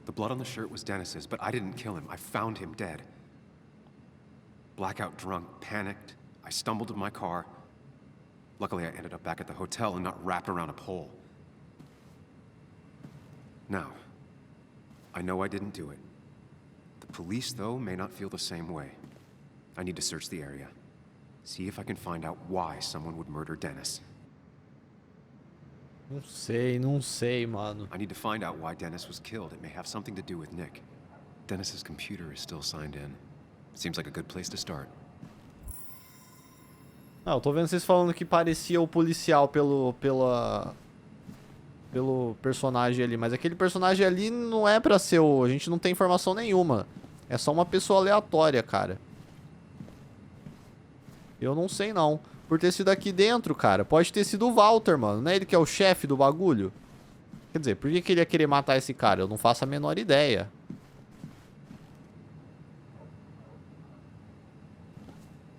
The blood on the shirt was Dennis's, but I didn't kill him. I found him dead. Blackout drunk, panicked. I stumbled to my car. Luckily, I ended up back at the hotel and not wrapped around a pole. Now, I know I didn't do it. The police, though, may not feel the same way. I need to search the area. See if I can find out why someone would murder Dennis. Não sei, mano. I need to find out why Dennis was killed. It may have something to do with Nick. Dennis's computer is still signed in. Seems like a good place to start. Ah, eu tô vendo vocês falando que parecia o policial pelo personagem ali, mas aquele personagem ali não é pra ser o... A gente não tem informação nenhuma. É só uma pessoa aleatória, cara. Eu não sei não. Por ter sido aqui dentro, cara. Pode ter sido o Walter, mano. Não é ele que é o chefe do bagulho? Quer dizer, por que ele ia querer matar esse cara? Eu não faço a menor ideia.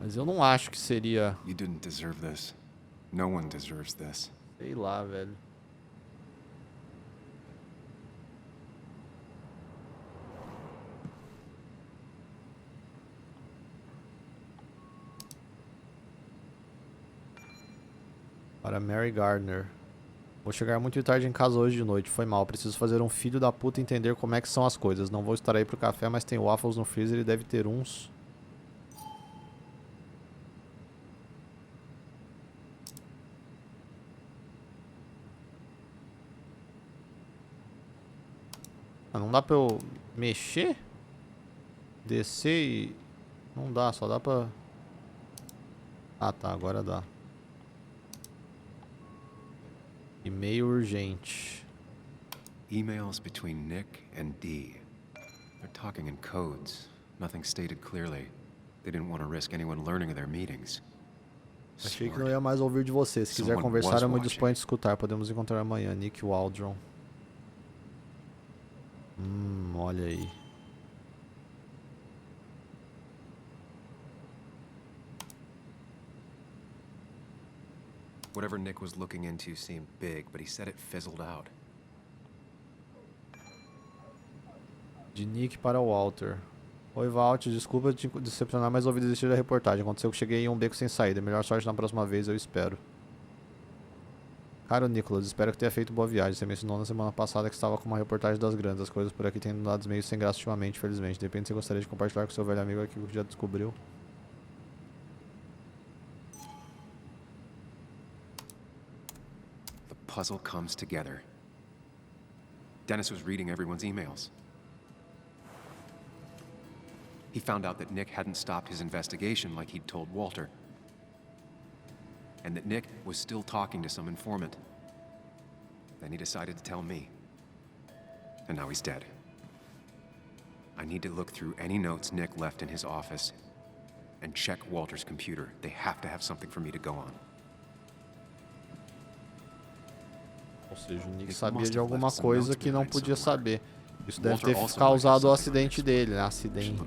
Mas eu não acho que seria... You didn't deserve this. No one deserves this. Sei lá, velho. Para Mary Gardner. Vou chegar muito tarde em casa hoje de noite. Foi mal. Preciso fazer um filho da puta entender como é que são as coisas. Não vou estar aí pro café, mas tem waffles no freezer e deve ter uns. Ah, não dá pra eu mexer? Descer e... Não dá, só dá pra... Ah tá, agora dá. E-mail urgente. Emails between Nick and Dee. They're talking in codes. Nothing stated clearly. They didn't want to risk anyone learning of their meetings. Achei que não ia mais ouvir de você. Se quiser conversar, eu me disponho a escutar. Podemos encontrar amanhã. Nick Waldron. Olha aí. Whatever Nick was looking into seemed big, but he said it fizzled out. De Nick para Walter. Oi, Walt. Desculpa te decepcionar, mas ouvi desistir da reportagem. Aconteceu que cheguei em um beco sem saída. Melhor sorte na próxima vez, eu espero. Caro Nicholas, espero que tenha feito boa viagem. Você mencionou na semana passada que estava com uma reportagem das grandes. As coisas por aqui têm andado meio sem graça ultimamente, felizmente. De repente você gostaria de compartilhar com seu velho amigo aquilo que já descobriu. The puzzle comes together. Dennis was reading everyone's emails. He found out that Nick hadn't stopped his investigation like he'd told Walter. And that Nick was still talking to some informant. Then he decided to tell me. And now he's dead. I need to look through any notes Nick left in his office and check Walter's computer. They have to have something for me to go on. Ou seja, o Nick sabia de alguma coisa que não podia saber. Isso deve ter causado o acidente dele, né? Acidente.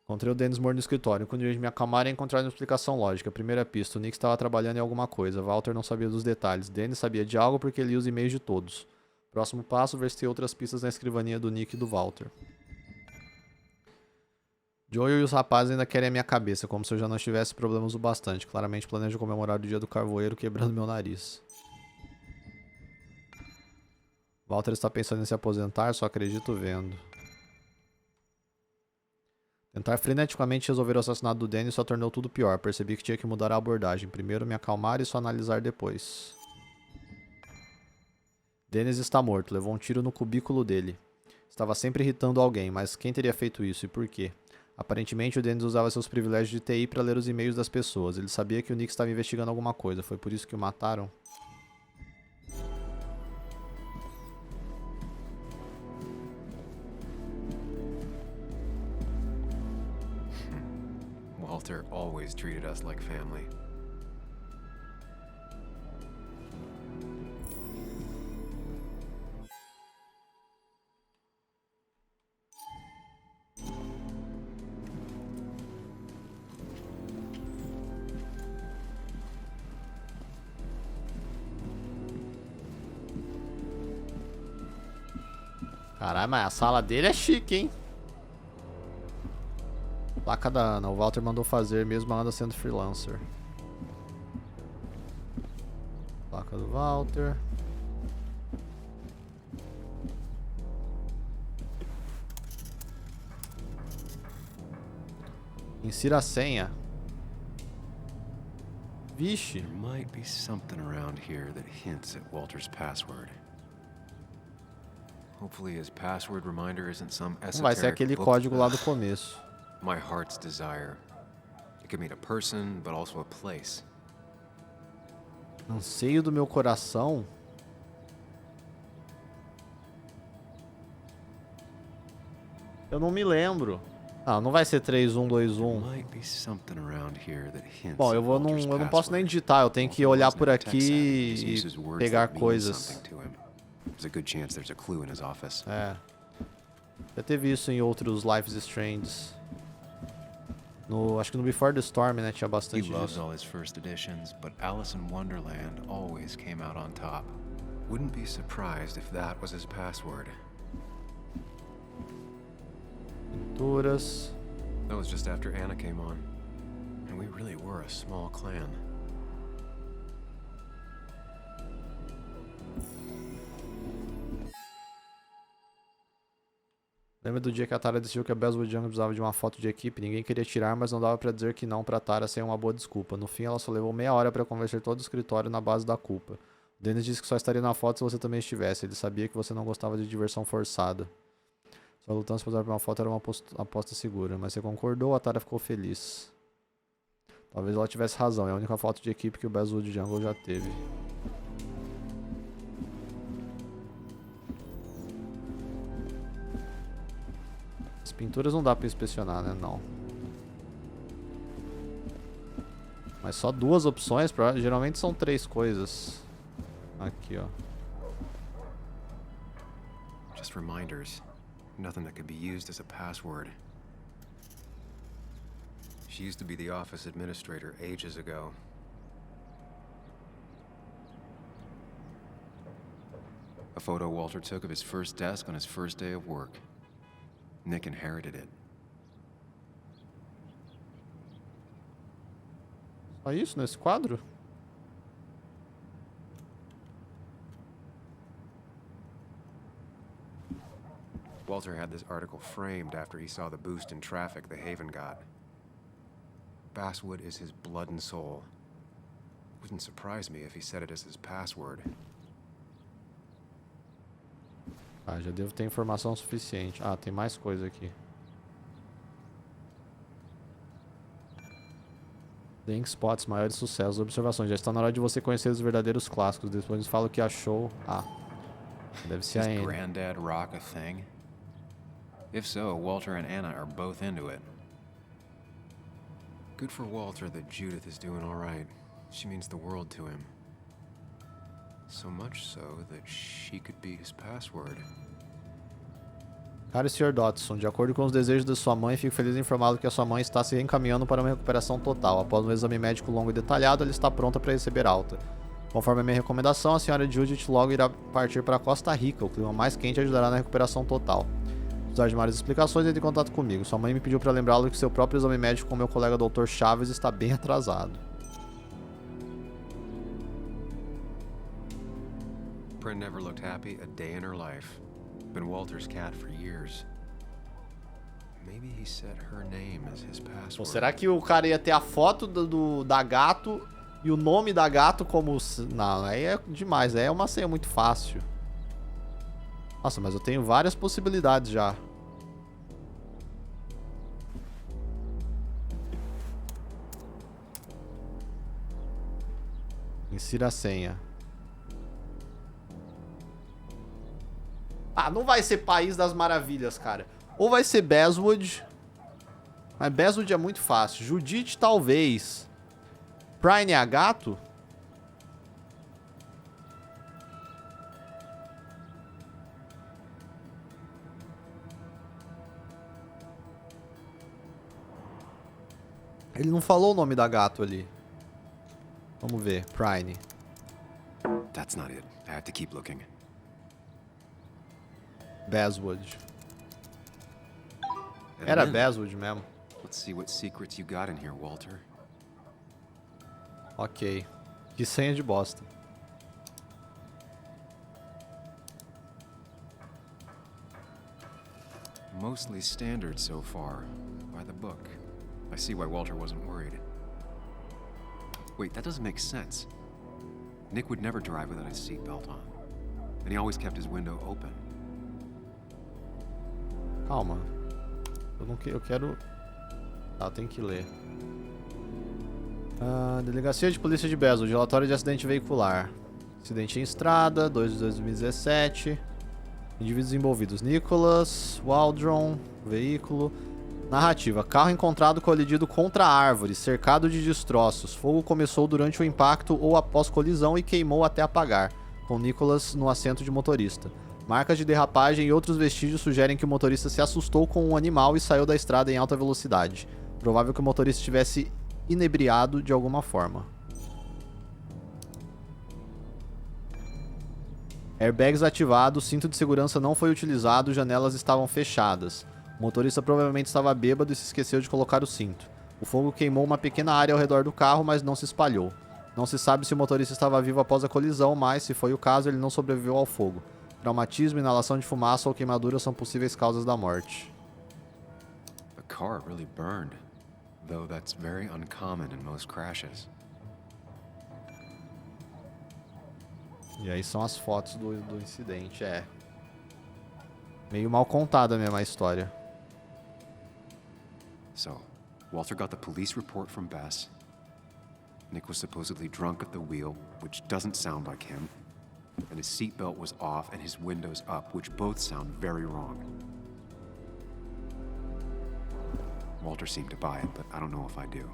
Encontrei o Dennis morto no escritório. Quando eu me acalmar e encontrar uma explicação lógica. Primeira pista, o Nick estava trabalhando em alguma coisa. Walter não sabia dos detalhes. Dennis sabia de algo porque lia os e-mails de todos. Próximo passo, ver se tem outras pistas na escrivaninha do Nick e do Walter. Joel e os rapazes ainda querem a minha cabeça, como se eu já não tivesse problemas o bastante. Claramente planejo comemorar o dia do carvoeiro quebrando meu nariz. Walter está pensando em se aposentar, só acredito vendo. Tentar freneticamente resolver o assassinato do Dennis só tornou tudo pior. Percebi que tinha que mudar a abordagem. Primeiro me acalmar e só analisar depois. Dennis está morto. Levou um tiro no cubículo dele. Estava sempre irritando alguém, mas quem teria feito isso e por quê? Aparentemente o Dennis usava seus privilégios de TI para ler os e-mails das pessoas. Ele sabia que o Nick estava investigando alguma coisa. Foi por isso que o mataram? Walter always treated us like family. Caralho, mas a sala dele é chique, hein? Placa da Ana. O Walter mandou fazer, mesmo a Ana sendo freelancer. Placa do Walter. Insira a senha. Vixe. There might be something around here that hints at Walter's password. Hopefully his password reminder isn't some esoteric Vai ser aquele book. código lá do começo. My heart's desire. It could mean a person, but also a place. Anseio do meu coração. Eu não me lembro. Ah, não vai ser 3121. Bom, eu não posso nem digitar, eu tenho que olhar por aqui e pegar coisas. There's a good chance there's a clue in his office. É. Já teve isso em outros Life is Strange. Acho que no Before the Storm, né, tinha bastante He loves disso. all his first editions, but Alice in Wonderland always came out on top. Wouldn't be surprised if that was his password. Pinturas. That was just after Anna came on. And we really were a small clan. Lembra do dia que a Tara decidiu que a Basswood Jungle precisava de uma foto de equipe? Ninguém queria tirar, mas não dava pra dizer que não pra Tara sem uma boa desculpa. No fim, ela só levou meia hora pra convencer todo o escritório na base da culpa. O Dennis disse que só estaria na foto se você também estivesse. Ele sabia que você não gostava de diversão forçada. Sua lutança para uma foto era uma aposta segura, mas você concordou, a Tara ficou feliz. Talvez ela tivesse razão, é a única foto de equipe que o Basswood Jungle já teve. As pinturas não dá pra inspecionar, né? Não. Mas só 2 opções, geralmente são 3 coisas. Aqui, ó. Just reminders. Nothing that could be used as a password. She used to be the office administrator ages ago. A photo Walter took of his first desk on his first day of work. Nick inherited it. Só isso nesse quadro? Walter had this article framed after he saw the boost in traffic the Haven got. Basswood is his blood and soul. Wouldn't surprise me if he set it as his password. Ah, já devo ter informação suficiente. Ah, tem mais coisa aqui. Link Spots, maiores sucessos. Observações. Já está na hora de você conhecer os verdadeiros clássicos. Depois fala o que achou. Ah, deve ser a Does Anne. Granddad rock a thing? If so, Walter and Anna are both into it. Good for Walter that Judith is doing all right. She means the world to him. So much so that she could be his password. Caro Sr. Dodson, de acordo com os desejos da sua mãe, fico feliz em informá-lo que a sua mãe está se encaminhando para uma recuperação total. Após um exame médico longo e detalhado, ela está pronta para receber alta. Conforme a minha recomendação, a Sra. Judith logo irá partir para Costa Rica. O clima mais quente ajudará na recuperação total. Se precisar de maiores explicações, entre em contato comigo. Sua mãe me pediu para lembrá-lo que seu próprio exame médico com meu colega Dr. Chaves está bem atrasado. Prin never looked happy a day in her life. Been Walter's cat for years. Maybe he set her name as his Pô, password. será que o cara ia ter a foto da gato e o nome da gato como... Não, aí é demais. Aí é uma senha muito fácil. Nossa, mas eu tenho várias possibilidades já. Insira a senha. Ah, não vai ser País das Maravilhas, cara. Ou vai ser Basswood. Mas Basswood é muito fácil. Judith, talvez. Prine é gato? Ele não falou o nome da gato ali. Vamos ver. Prine. That's not it. I have to keep looking. Basswood. Era Basswood mesmo. Let's see what secrets you got in here, Walter. Ok. Que senha de bosta. Mostly standard so far. By the book. I see why Walter wasn't worried. Wait, that doesn't make sense. Nick would never drive without his seatbelt on. And he always kept his window open. Calma. Eu quero... Ah, tem que ler. Delegacia de Polícia de Basswood. Relatório de acidente veicular. Acidente em estrada, 2 de 2017. Indivíduos envolvidos. Nicholas, Waldron, veículo. Narrativa. Carro encontrado colidido contra a árvore, cercado de destroços. Fogo começou durante o impacto ou após colisão e queimou até apagar, com Nicholas no assento de motorista. Marcas de derrapagem e outros vestígios sugerem que o motorista se assustou com um animal e saiu da estrada em alta velocidade. Provável que o motorista estivesse inebriado de alguma forma. Airbags ativados, cinto de segurança não foi utilizado, janelas estavam fechadas. O motorista provavelmente estava bêbado e se esqueceu de colocar o cinto. O fogo queimou uma pequena área ao redor do carro, mas não se espalhou. Não se sabe se o motorista estava vivo após a colisão, mas, se foi o caso, ele não sobreviveu ao fogo. Traumatismo, inalação de fumaça ou queimadura são possíveis causas da morte. The car really burned, though that's very uncommon in most crashes. E aí são as fotos do incidente, meio mal contada mesmo a história. So, Walter got the police report from Bess. Nick was supposedly drunk at the wheel, which doesn't sound like him. And his seatbelt was off and his windows up, which both sound very wrong. Walter seemed to buy it, but I don't know if I do.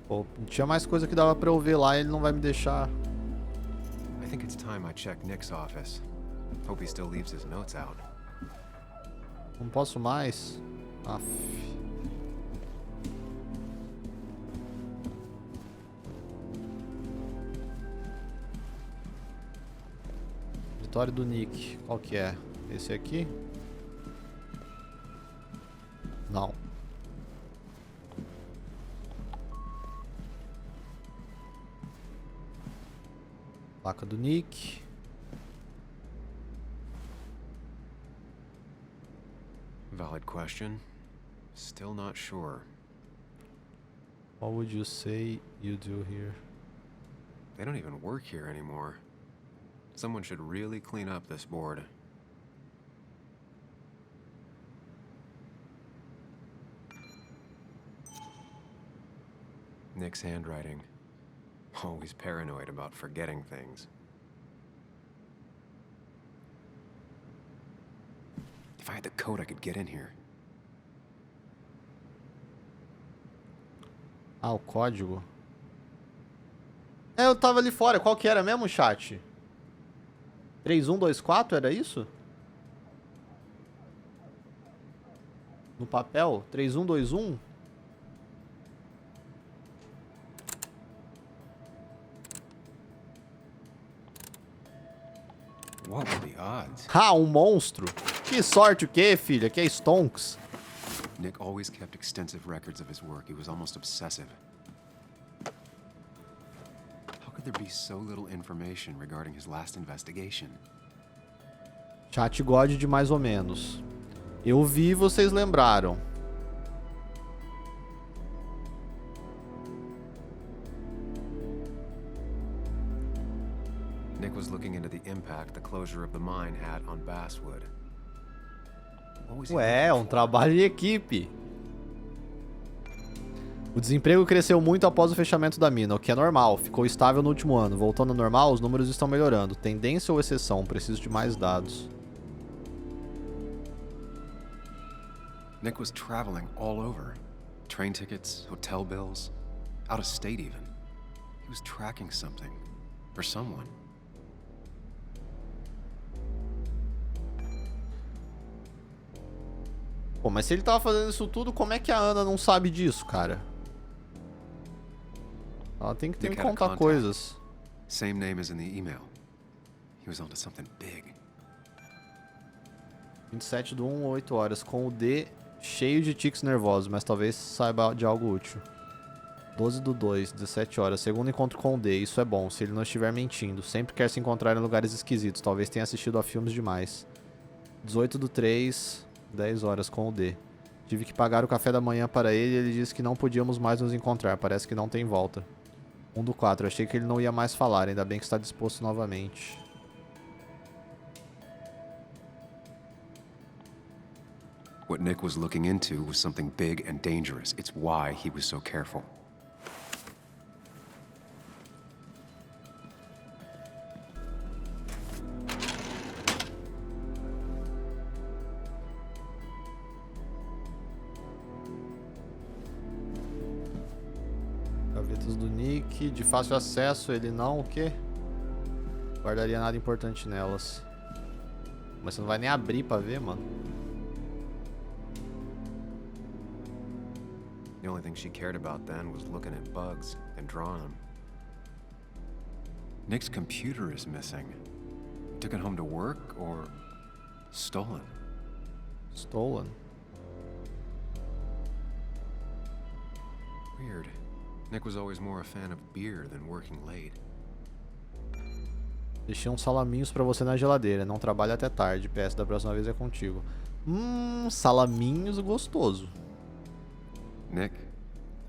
Pô, tinha mais coisa que dava pra eu ver lá e ele não vai me deixar. I think it's time I check Nick's office. Hope he still leaves his notes out. Não posso mais. Aff. Vitória do Nick. Qual que é? Esse aqui? Não. Placa do Nick. Valid question. Still not sure. What would you say you do here? They don't even work here anymore. Someone should really clean up this board. Nick's handwriting. Always paranoid about forgetting things. If I had the code, I could get in here. Ah, o código. Eu tava ali fora. Qual que era mesmo, chat? 3124, era isso? No papel? 3121? What were the odds? Ah, um monstro. Que sorte o quê, filha? Que é Stonks. Nick always kept extensive records of his work. He was almost obsessive. How could there be so little information regarding his last investigation? Chat God de mais ou menos. Eu vi, vocês lembraram. Nick was looking into the impact the closure of the mine had on Basswood. Ué, um trabalho em equipe. O desemprego cresceu muito após o fechamento da mina, o que é normal. Ficou estável no último ano. Voltando ao normal, os números estão melhorando. Tendência ou exceção? Preciso de mais dados. Nick was traveling all over. Train tickets, hotel bills, out of state even. He was tracking something, or someone. Pô, mas se ele tava fazendo isso tudo, como é que a Ana não sabe disso, cara? Ela tem que me contar coisas. Same name as in the email. He was onto something big. 27/1, 8 horas, com o D cheio de tics nervosos, mas talvez saiba de algo útil. 12/2, 17 horas, segundo encontro com o D, isso é bom, se ele não estiver mentindo. Sempre quer se encontrar em lugares esquisitos, talvez tenha assistido a filmes demais. 18/3, 10 horas com o D. Tive que pagar o café da manhã para ele e ele disse que não podíamos mais nos encontrar, parece que não tem volta. 1/4, achei que ele não ia mais falar, ainda bem que está disposto novamente. What Nick was looking into was something big and dangerous. It's why he was so careful. Gavetas do Nick, de fácil acesso, ele não, o quê? Guardaria nada importante nelas. Mas você não vai nem abrir pra ver, mano. The only thing she cared about then was looking at bugs and drawing them. Nick's computer is missing. Took it home to work or stolen? Stolen? Weird. Nick was always more a fan of beer than working late. Deixei uns salaminhos pra você na geladeira. Não trabalha até tarde. PS da próxima vez é contigo. Salaminhos gostoso. Nick,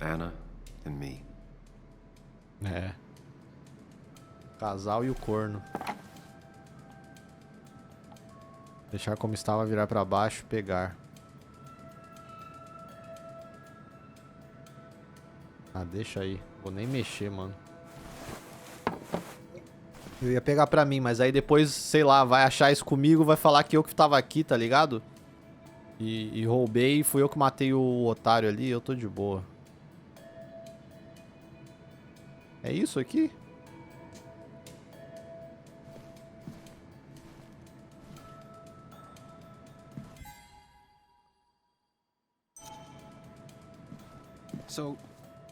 Anna, and me. É. Casal e o corno. Deixar como estava, virar pra baixo, pegar. Ah, deixa aí. Vou nem mexer, mano. Eu ia pegar pra mim, mas aí depois, sei lá, vai achar isso comigo, vai falar que eu que tava aqui, tá ligado? E roubei, fui eu que matei o otário ali, eu tô de boa. É isso aqui? So,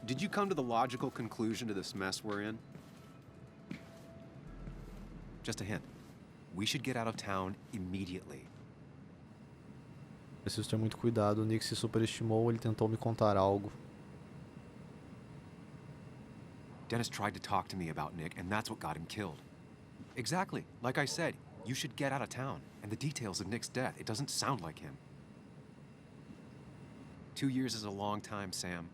did you come to the logical conclusion to this mess we're in? Just a hint. We should get out of town immediately. Preciso ter muito cuidado. O Nick se superestimou, ele tentou me contar algo. Dennis tried to talk to me about Nick, and that's what got him killed. Exactly. Like I said, you should get out of town. And the details of Nick's death, it doesn't sound like him. 2 years is a long time, Sam.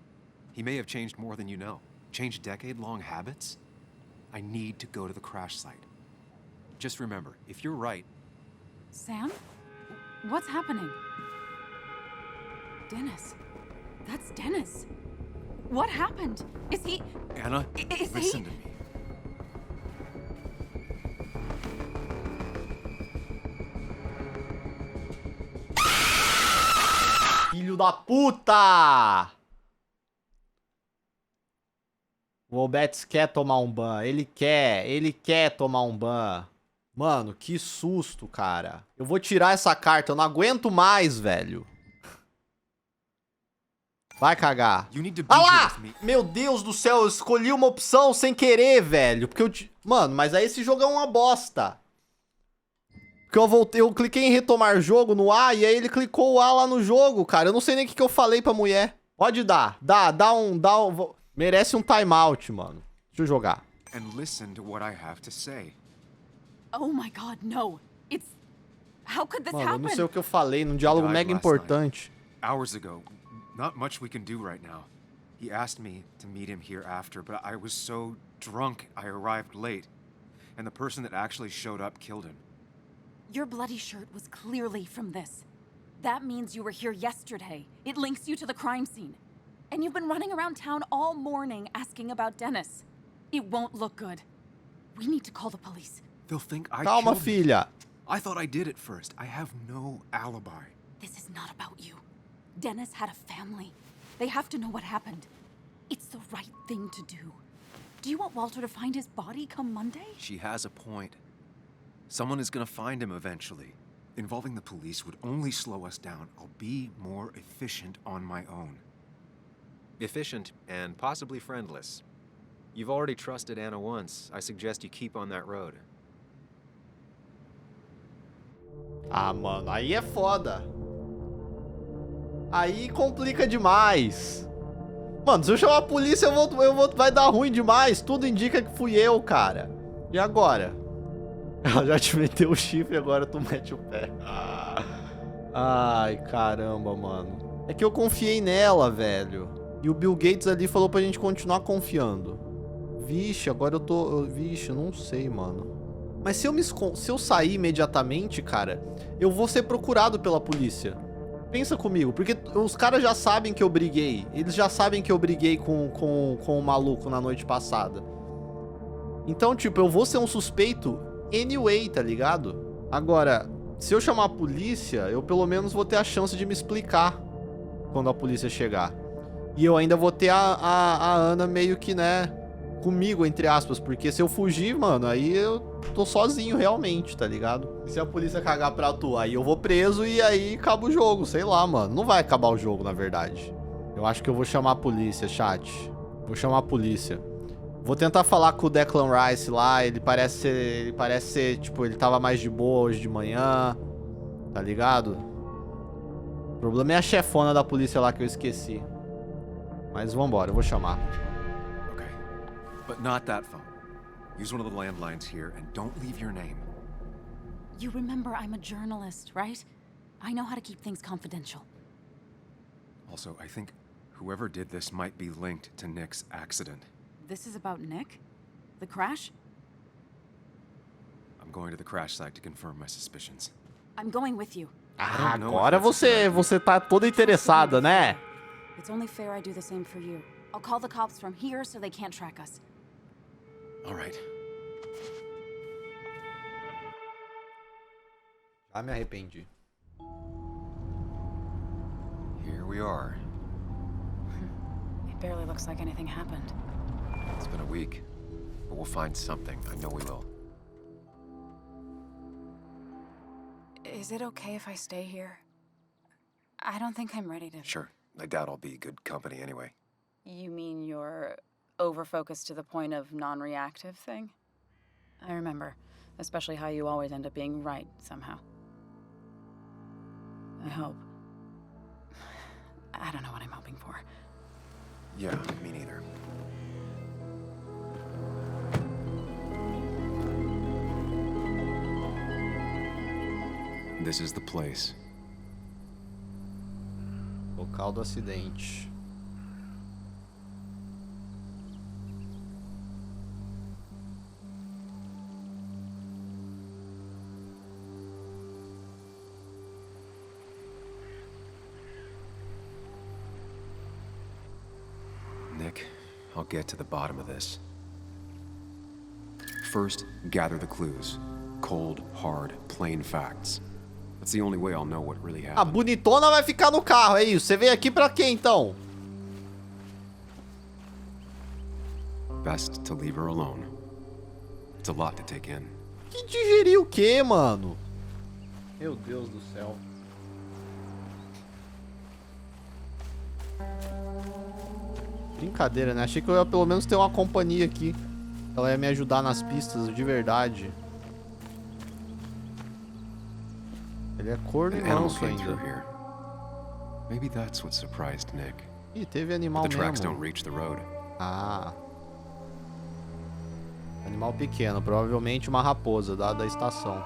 He may have changed more than you know. Changed decade-long habits? I need to go to the crash site. Just remember, if you're right... Sam? What's happening? Dennis. That's Dennis. What happened? Is he... Anna, listen to me. Filho da puta! O Obets quer tomar um ban. Ele quer tomar um ban. Mano, que susto, cara. Eu vou tirar essa carta, eu não aguento mais, velho. Vai cagar. Ah lá! Meu Deus do céu, eu escolhi uma opção sem querer, velho. Porque eu... Mano, mas aí esse jogo é uma bosta. Porque eu cliquei em retomar jogo no A e aí ele clicou o A lá no jogo, cara. Eu não sei nem o que eu falei pra mulher. Pode dar. Dá um... Merece um timeout, mano. Deixa eu jogar. And listen to what I have to say. Oh my god, no. It's... How could this Mano, eu happen? não sei o que eu falei num diálogo mega importante. Hours ago. Not much we can do right now. He asked me to meet him here after, but I was so drunk I arrived late. And the person that actually showed up killed him. Your bloody shirt was clearly from this. That means you were here yesterday. It links you to the crime scene. And you've been running around town all morning asking about Dennis. It won't look good. We need to call the police. They'll think I Calma, killed filha. him. I thought I did it first. I have no alibi. This is not about you. Dennis had a family. They have to know what happened. It's the right thing to do. Do you want Walter to find his body come Monday? She has a point. Someone is gonna find him eventually. Involving the police would only slow us down. I'll be more efficient on my own. Efficient and possibly friendless. You've already trusted Anna once. I suggest you keep on that road. Ah, mano, aí é foda. Aí complica demais. Mano, se eu chamar a polícia, vai dar ruim demais. Tudo indica que fui eu, cara. E agora? Ela já te meteu o chifre, agora tu mete o pé. Ai, caramba, mano. É que eu confiei nela, velho. E o Bill Gates ali falou pra gente continuar confiando. Vixe, agora eu tô... Vixe, eu não sei, mano. Mas se eu sair imediatamente, cara, eu vou ser procurado pela polícia. Pensa comigo, porque os caras já sabem que eu briguei. Eles já sabem que eu briguei com o maluco na noite passada. Então, tipo, eu vou ser um suspeito anyway, tá ligado? Agora, se eu chamar a polícia, eu pelo menos vou ter a chance de me explicar quando a polícia chegar. E eu ainda vou ter a Ana meio que, né, comigo, entre aspas. Porque se eu fugir, mano, aí eu tô sozinho realmente, tá ligado? E se a polícia cagar pra tu, aí eu vou preso e aí acaba o jogo, sei lá, mano. Não vai acabar o jogo, na verdade. Eu acho que eu vou chamar a polícia, chat. Vou chamar a polícia. Vou tentar falar com o Declan Rice lá, ele parece ser, tipo, ele tava mais de boa hoje de manhã, tá ligado? O problema é a chefona da polícia lá que eu esqueci. Mas vambora, eu vou chamar. Okay, but not that phone. Use one of the landlines here and don't leave your name. You remember I'm a journalist, right? I know how to keep things confidential. Also, I think whoever did this might be linked to Nick's accident. This is about Nick? The crash? I'm going to the crash site to confirm my suspicions. I'm going with you. Ah, agora você tá toda interessada, né? It's only fair I do the same for you. I'll call the cops from here so they can't track us. All right. Já me arrependi. Here we are. It barely looks like anything happened. It's been a week, but we'll find something. I know we will. Is it okay if I stay here? I don't think I'm ready to... Sure. I doubt I'll be good company anyway. You mean you're over-focused to the point of non-reactive thing? I remember, especially how you always end up being right somehow. I hope. I don't know what I'm hoping for. Yeah, me neither. This is the place. Local do acidente. Nick, I'll get to the bottom of this. First, gather the clues. Cold, hard, plain facts. That's the only way I'll know what really A happened. bonitona vai ficar no carro, é isso. Você veio aqui pra quê, então? Best to leave her alone. It's a lot to take in. Que digerir o quê, mano? Meu Deus do céu. Brincadeira, né? Achei que eu ia pelo menos ter uma companhia aqui. Ela ia me ajudar nas pistas, de verdade. Ele é corno e manso ainda. Maybe that's what surprised Nick. Ih, teve animal The tracks mesmo. don't reach the road. Ah. Animal pequeno, provavelmente uma raposa da estação.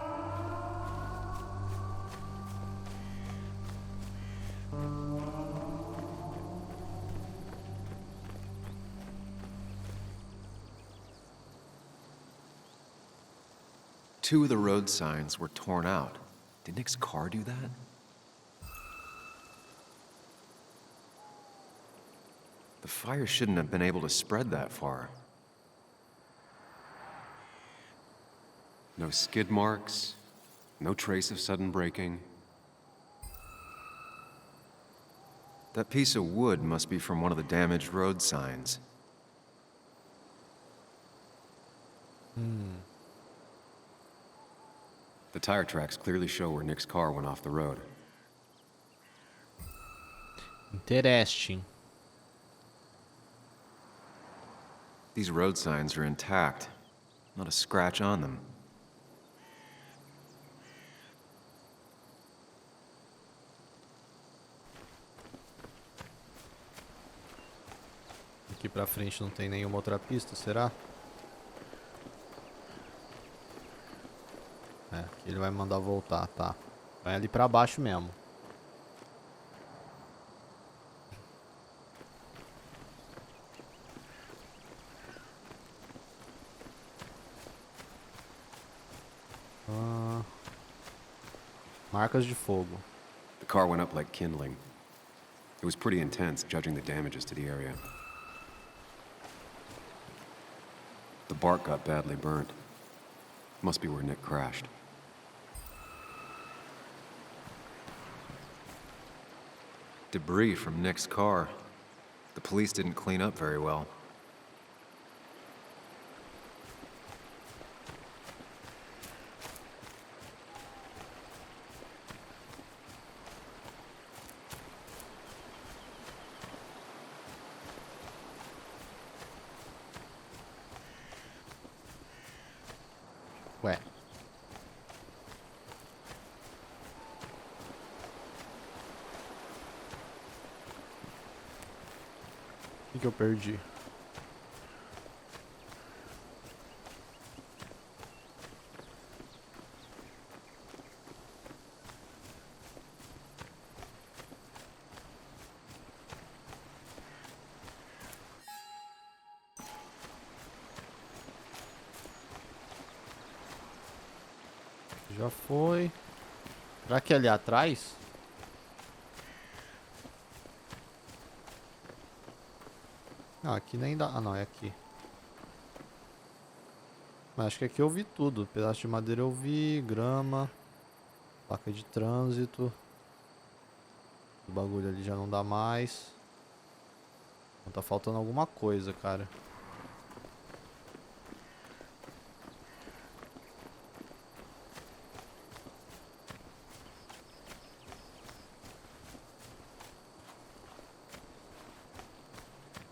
Two of the road signs were torn out. Did Nick's car do that? The fire shouldn't have been able to spread that far. No skid marks, no trace of sudden braking. That piece of wood must be from one of the damaged road signs. The tire tracks clearly show where Nick's car went off the road. Interesting. These road signs are intact. Not a scratch on them. Aqui pra frente não tem nenhuma outra pista, será? É, aqui ele vai mandar voltar, tá. Vai ali pra baixo mesmo. Marcas de fogo. The car went up like kindling. It was pretty intense, judging the damages to the area. The bark got badly burnt. Must be where Nick crashed. Debris from Nick's car. The police didn't clean up very well. que eu perdi? Já foi. Será que é ali atrás? Ah, aqui nem dá. Ah, não, é aqui. Mas acho que aqui eu vi tudo. Pedaço de madeira eu vi, grama, placa de trânsito. O bagulho ali já não dá mais. Então tá faltando alguma coisa, cara.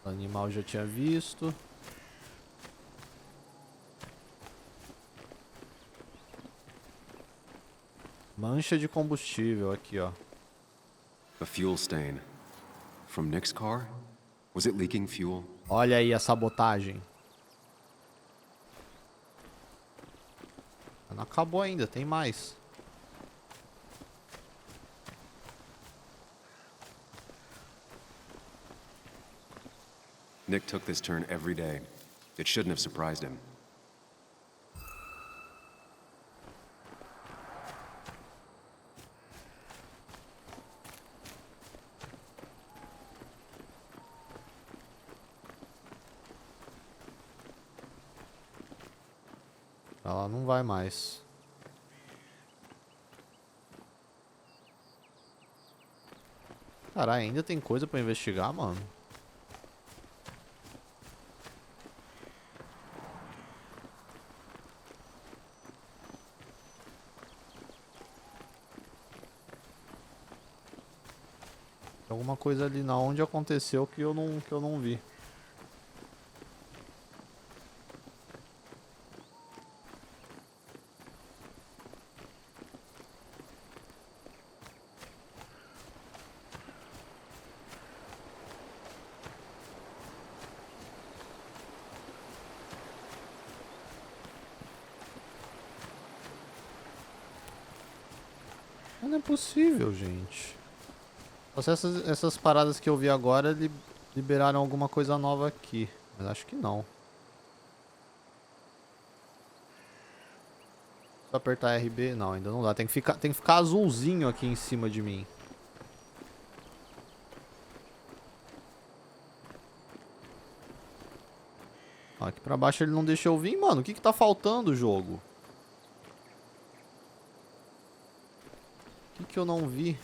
O animal eu já tinha visto. Mancha de combustível aqui, ó. A fuel stain. From Nick's car? Was it leaking fuel? Olha aí a sabotagem. Não acabou ainda, tem mais. Nick took this turn every day. It shouldn't have surprised him. Ela não vai mais. Caralho, ainda tem coisa pra investigar, mano. Tem alguma coisa ali na onde aconteceu que eu não vi. Não é possível, gente. Só se essas paradas que eu vi agora liberaram alguma coisa nova aqui. Mas acho que não. Só apertar RB? Não, ainda não dá. Tem que ficar azulzinho aqui em cima de mim. Ó, aqui pra baixo ele não deixa eu vir. Mano, o que tá faltando o jogo? O que eu não vi?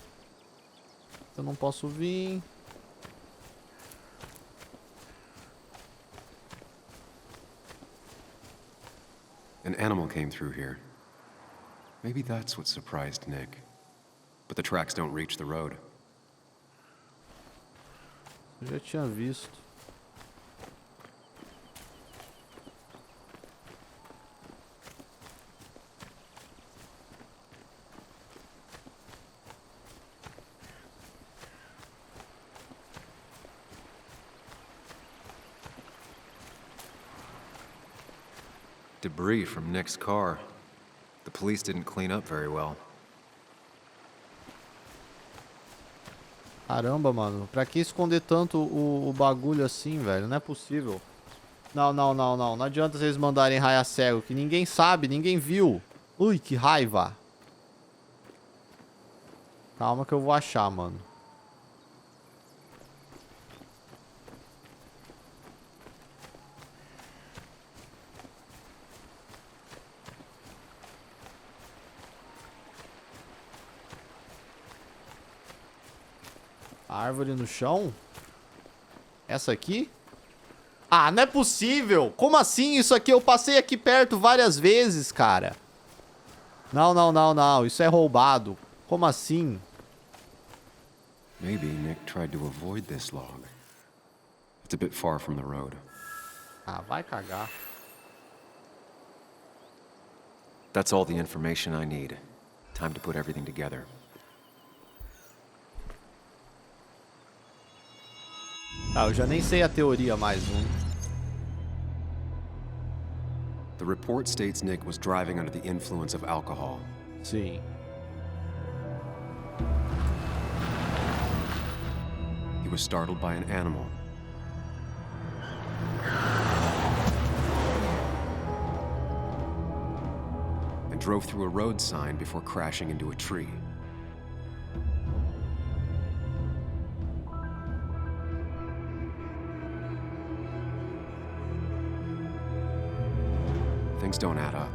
Eu não posso vir. An animal came through here. Maybe that's what surprised Nick. But the tracks don't reach the road. Eu já tinha visto. Debris from Nick's car. The police didn't clean up very well. Caramba, mano. Pra que esconder tanto o bagulho assim, velho? Não é possível. Não. Não adianta vocês mandarem raia cego, que ninguém sabe, ninguém viu. Ui, que raiva. Calma que eu vou achar, mano. Árvore no chão? Essa aqui? Ah, não é possível! Como assim? Isso aqui eu passei aqui perto várias vezes, cara. Não. Isso é roubado. Como assim? Maybe Nick tried to avoid this log. It's a bit far from the road. Ah, vai cagar. That's all the information I need. Time to put everything together. Ah, eu já nem sei a teoria mais. The report states Nick was driving under the influence of alcohol. Sim. He was startled by an animal. And drove through a road sign before crashing into a tree. Things don't add up.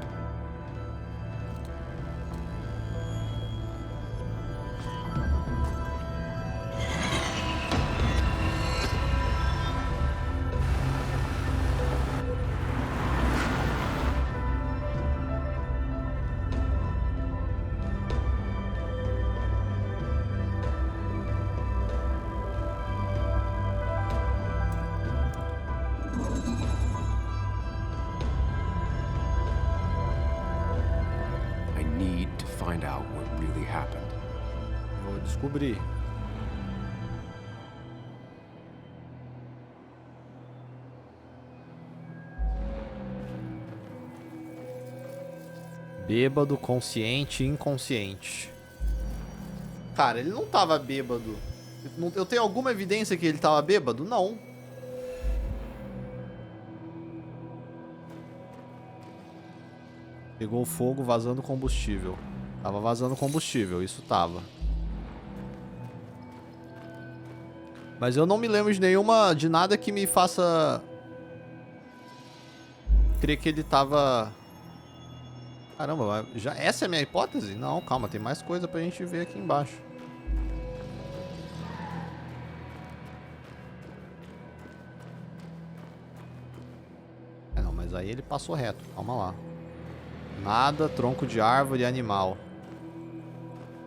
I need to find out what really happened. Vou descobrir. Bêbado, consciente e inconsciente. Cara, ele não tava bêbado. Eu tenho alguma evidência que ele tava bêbado? Não. Pegou fogo vazando combustível. Tava vazando combustível, isso tava. Mas eu não me lembro de nada que me faça crer que ele tava... Caramba, já essa é a minha hipótese? Não, calma, tem mais coisa pra gente ver aqui embaixo. É, não, mas aí ele passou reto, calma lá. Nada, tronco de árvore e animal.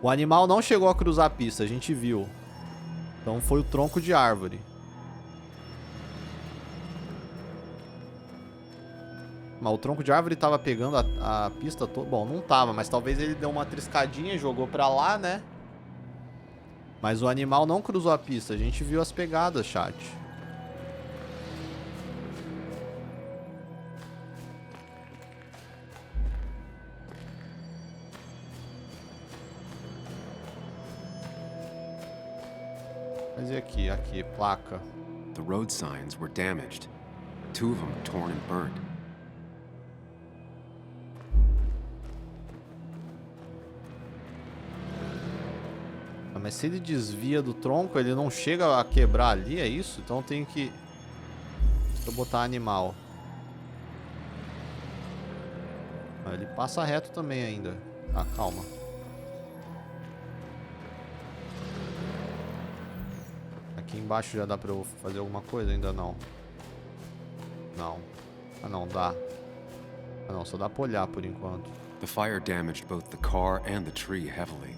O animal não chegou a cruzar a pista, a gente viu. Então foi o tronco de árvore. Mas o tronco de árvore tava pegando a pista toda. Bom, não tava, mas talvez ele deu uma triscadinha e jogou pra lá, né? Mas o animal não cruzou a pista, a gente viu as pegadas, chat. Mas e aqui? Aqui, placa. The road signs were damaged. 2 of them torn and burnt. Ah, mas se ele desvia do tronco, ele não chega a quebrar ali, é isso? Então eu tenho que... Deixa eu botar animal. Ah, ele passa reto também ainda. Ah, calma. Aqui embaixo já dá pra eu fazer alguma coisa? Ainda não. Não. Ah, não, dá. Ah, não, só dá pra olhar por enquanto. The fire damaged both the car and the tree heavily.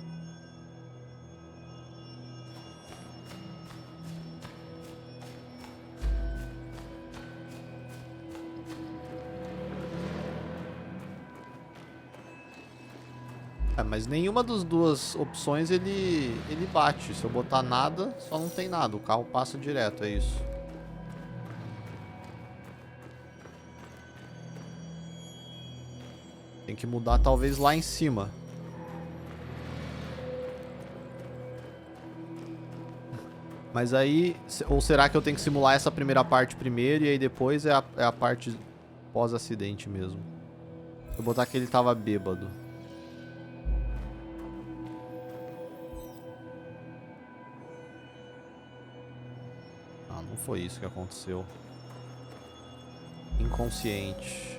É, mas nenhuma das duas opções ele bate. Se eu botar nada, só não tem nada. O carro passa direto, é isso. Tem que mudar talvez lá em cima. Mas aí... Ou será que eu tenho que simular essa primeira parte primeiro e aí depois é a parte pós-acidente mesmo? Vou botar que ele tava bêbado. Ah, não foi isso que aconteceu. Inconsciente.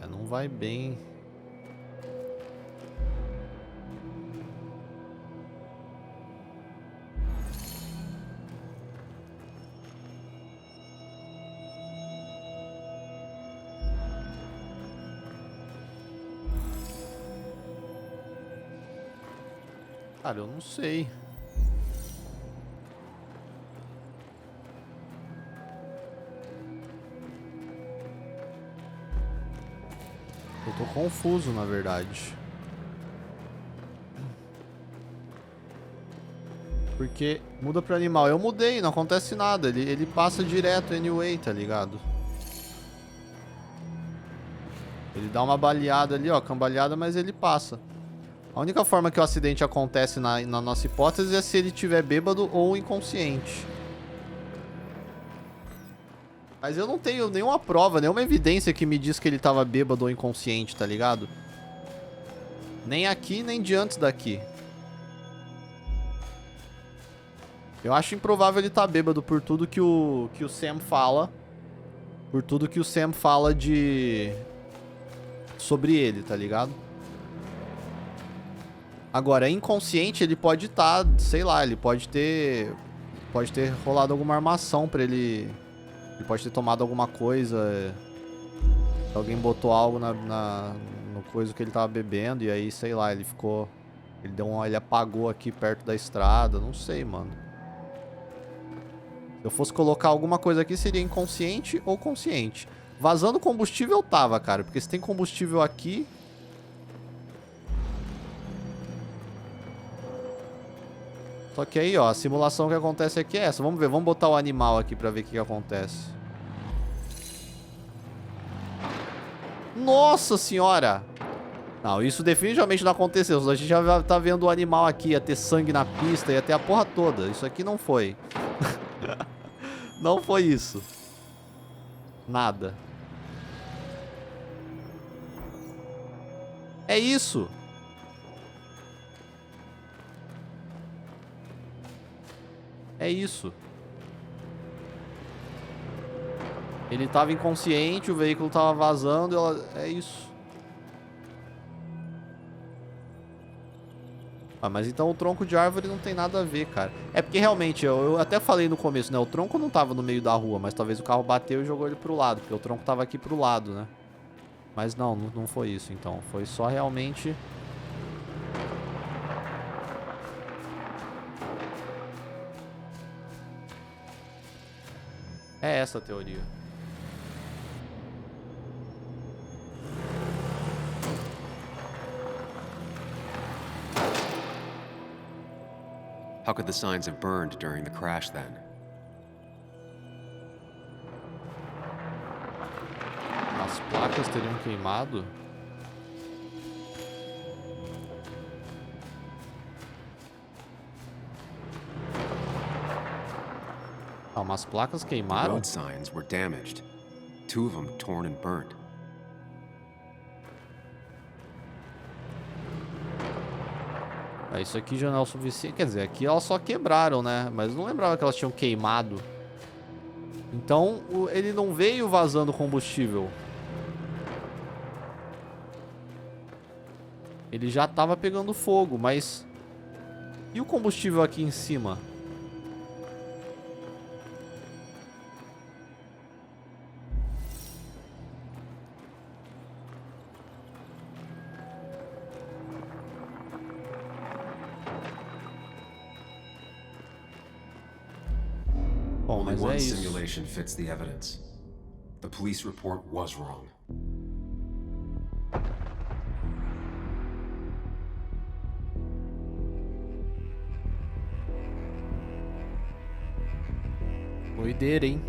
É, não vai bem. Cara, eu não sei. Eu tô confuso, na verdade. Porque muda pro animal. Eu mudei, não acontece nada. Ele passa direto anyway, tá ligado? Ele dá uma baleada ali, ó, cambaleada, mas ele passa. A única forma que o acidente acontece na nossa hipótese é se ele estiver bêbado ou inconsciente. Mas eu não tenho nenhuma prova, nenhuma evidência que me diz que ele tava bêbado ou inconsciente, tá ligado? Nem aqui, nem de antes daqui. Eu acho improvável ele estar bêbado por tudo que o Sam fala. Por tudo que o Sam fala sobre ele, tá ligado? Agora, inconsciente ele pode estar, sei lá, ele pode ter rolado alguma armação pra ele... Ele pode ter tomado alguma coisa. Alguém botou algo no coisa que ele tava bebendo e aí, sei lá, ele ficou... Ele apagou aqui perto da estrada, não sei, mano. Se eu fosse colocar alguma coisa aqui, seria inconsciente ou consciente. Vazando combustível tava, cara. Porque se tem combustível aqui... Só que aí, ó, a simulação que acontece aqui é essa. Vamos ver, vamos botar o animal aqui pra ver o que acontece. Nossa senhora! Não, isso definitivamente não aconteceu. A gente já tá vendo o animal aqui, ia ter sangue na pista, ia ter a porra toda. Isso aqui não foi. Não foi isso. Nada. É isso. É isso. Ele tava inconsciente, o veículo tava vazando, é isso. Ah, mas então o tronco de árvore não tem nada a ver, cara. É porque realmente, eu até falei no começo, né? O tronco não tava no meio da rua, mas talvez o carro bateu e jogou ele pro lado, porque o tronco tava aqui pro lado, né? Mas não foi isso, então. Foi só realmente... É essa a teoria. How could the signs have burned during the crash then? As placas teriam queimado? Ah, umas placas The queimaram? road signs were damaged. 2 of them torn and burnt. Isso aqui já não é o suficiente. Quer dizer, aqui elas só quebraram, né? Mas não lembrava que elas tinham queimado. Então, ele não veio vazando combustível. Ele já tava pegando fogo, mas... E o combustível aqui em cima? Only mas one é isso. simulation fits the evidence. The police report was wrong. Doideira, hein?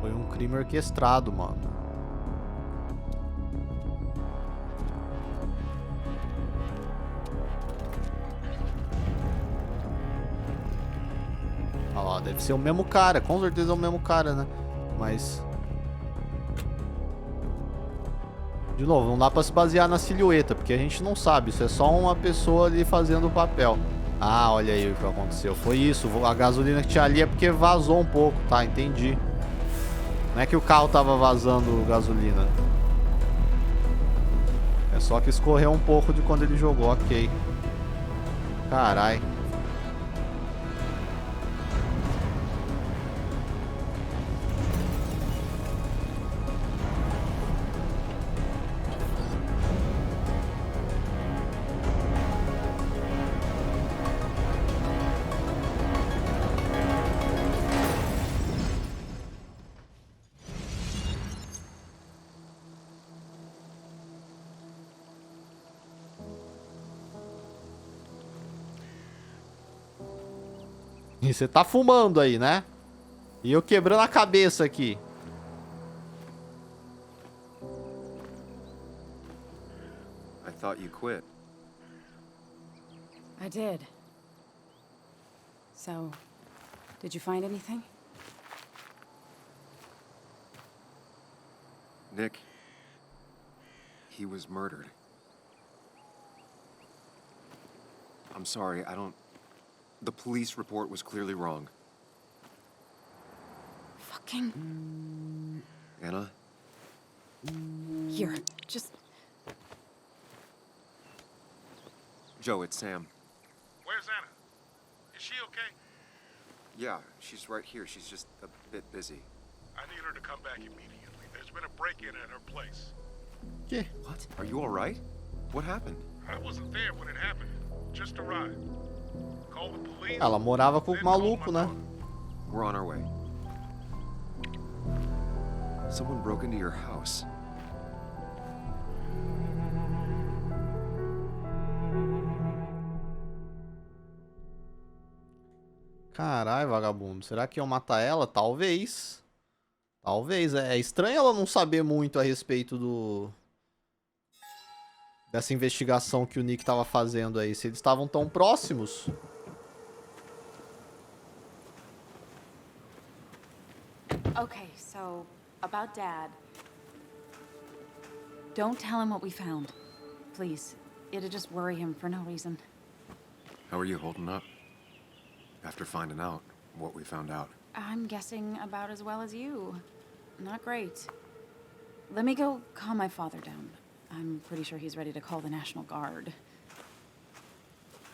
Foi um crime orquestrado, mano. Olha lá, deve ser o mesmo cara, com certeza é o mesmo cara, né? Mas... De novo, não dá pra se basear na silhueta, porque a gente não sabe, isso é só uma pessoa ali fazendo o papel. Ah, olha aí o que aconteceu. Foi isso, a gasolina que tinha ali é porque vazou um pouco, tá? Entendi. Não é que o carro tava vazando gasolina. É só que escorreu um pouco de quando ele jogou, ok. Carai. E você tá fumando aí, né? E eu quebrando a cabeça aqui. I thought you quit. I did. So, did you find anything? Nick, he was murdered. I'm sorry, the police report was clearly wrong. Fucking... Anna? Here, just... Joe, it's Sam. Where's Anna? Is she okay? Yeah, she's right here. She's just a bit busy. I need her to come back immediately. There's been a break-in at her place. Yeah. What? Are you all right? What happened? I wasn't there when it happened. Just arrived. Call the police. Ela morava com o maluco, né? We're on our way. Someone broke into your house. Caralho, vagabundo. Será que iam matar ela? Talvez. Talvez. É estranho ela não saber muito a respeito dessa investigação que o Nick tava fazendo aí. Se eles estavam tão próximos. Okay, so, about Dad. Don't tell him what we found. Please. It'd just worry him for no reason. How are you holding up? After finding out what we found out. I'm guessing about as well as you. Not great. Let me go calm my father down. I'm pretty sure he's ready to call the National Guard.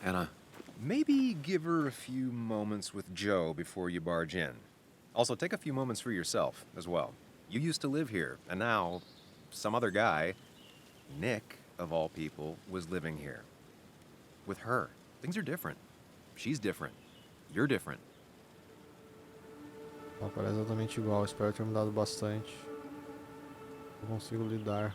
Anna, maybe give her a few moments with Joe before you barge in. Also, take a few moments for yourself as well. You used to live here, and now some other guy, Nick, of all people, was living here. With her. Things are different. She's different. You're different. Ela parece exatamente igual. Espero ter mudado bastante. Eu consigo lidar.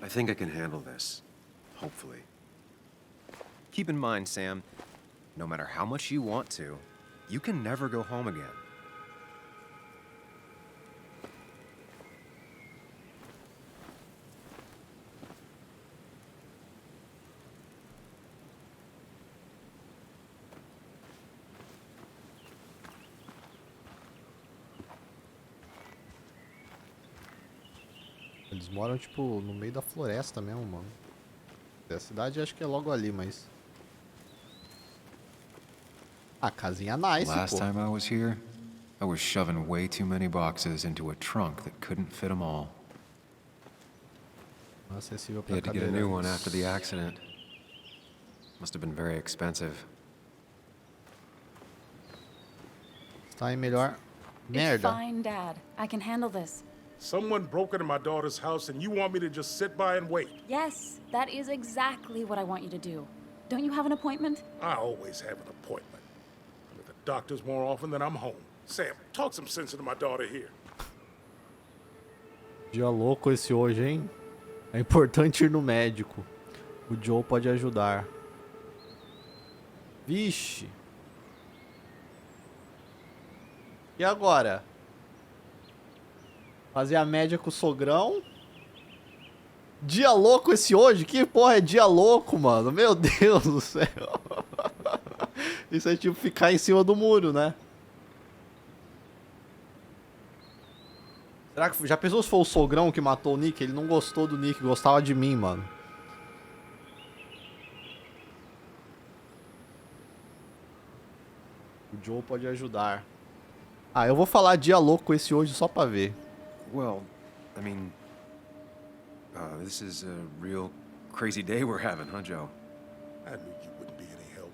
I think I can handle this. Hopefully. Keep in mind, Sam, no matter how much you want to, you can never go home again. Eles moram, tipo, no meio da floresta mesmo, mano. A cidade acho que é logo ali, mas... A casinha nice, Last pô. time I was here, I was shoving way too many boxes into a trunk that couldn't fit them all. Acessível He pra had to get a new one cadeirantes. after the accident. Must have been very expensive. Está em melhor... It's Merda. fine, Dad. I can handle this. Someone broke into my daughter's house and you want me to just sit by and wait? Yes, that is exactly what I want you to do. Don't you have an appointment? I always have an appointment. I'm at the doctor's more often than I'm home. Sam, talk some sense into my daughter here. Dia louco esse hoje, hein? É importante ir no médico. O Joe pode ajudar. Vixe. E agora? Fazer a média com o sogrão? Dia louco esse hoje? Que porra é dia louco, mano? Meu Deus do céu. Isso é tipo ficar em cima do muro, né? Será que já pensou se foi o sogrão que matou o Nick? Ele não gostou do Nick, gostava de mim, mano. O Joe pode ajudar. Ah, eu vou falar dia louco esse hoje só pra ver. Well, I mean, this is a real crazy day we're having, huh, Joe? I knew you wouldn't be any help.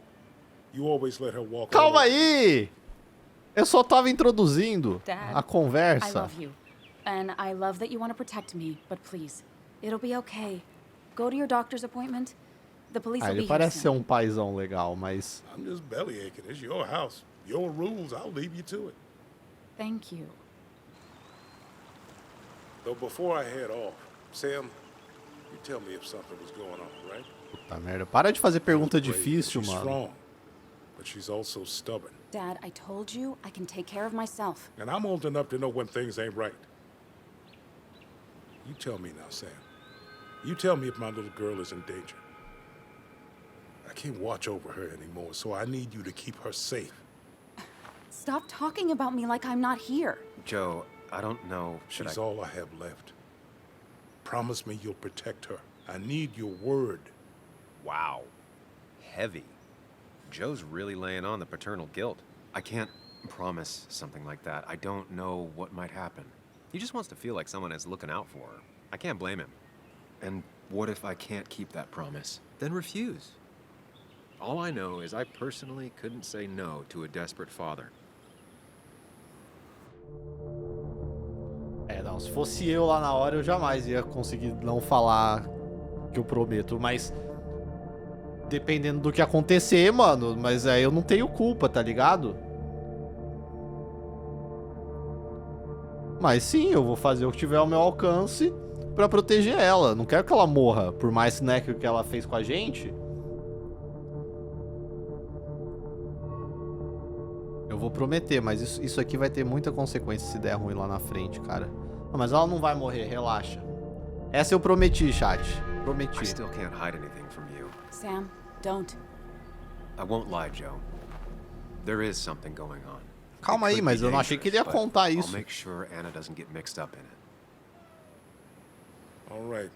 You always let her walk Calma all over. aí! Eu só tava introduzindo Dad, a I conversa. love you. And I love that you want to protect me, but please, it'll be okay. Go to your doctor's appointment. The police Ah, will ele be here parece ser soon. um paizão legal, mas... I'm just belly aching. It's your house. Your rules. I'll leave you to it. Thank you. Though before I head off, Sam, you tell me if something was going on, right? Puta merda, para de fazer pergunta Brave, difícil, she's mano. strong, but she's also stubborn. Dad, I told you I can take care of myself. And I'm old enough to know when things ain't right. You tell me now, Sam. You tell me if my little girl is in danger. I can't watch over her anymore, so I need you to keep her safe. Stop talking about me like I'm not here. Joe, I don't know. She's all I have left. Promise me you'll protect her. I need your word. Wow. Heavy. Joe's really laying on the paternal guilt. I can't promise something like that. I don't know what might happen. He just wants to feel like someone is looking out for her. I can't blame him. And what if I can't keep that promise? Then refuse. All I know is I personally couldn't say no to a desperate father. É, não, se fosse eu lá na hora, eu jamais ia conseguir não falar que eu prometo, mas... Dependendo do que acontecer, mano, mas aí eu não tenho culpa, tá ligado? Mas sim, eu vou fazer o que tiver ao meu alcance pra proteger ela. Não quero que ela morra, por mais, né, que ela fez com a gente. Eu vou prometer, mas isso aqui vai ter muita consequência se der ruim lá na frente, cara. Ah, mas ela não vai morrer, relaxa. Essa eu prometi, chat. Prometi. I still can't hide anything from you. Sam, don't. I won't lie, Joe. There is something going on. Calma aí, mas eu não achei que ele ia contar isso. I'll make sure Anna doesn't get mixed up in it. All right.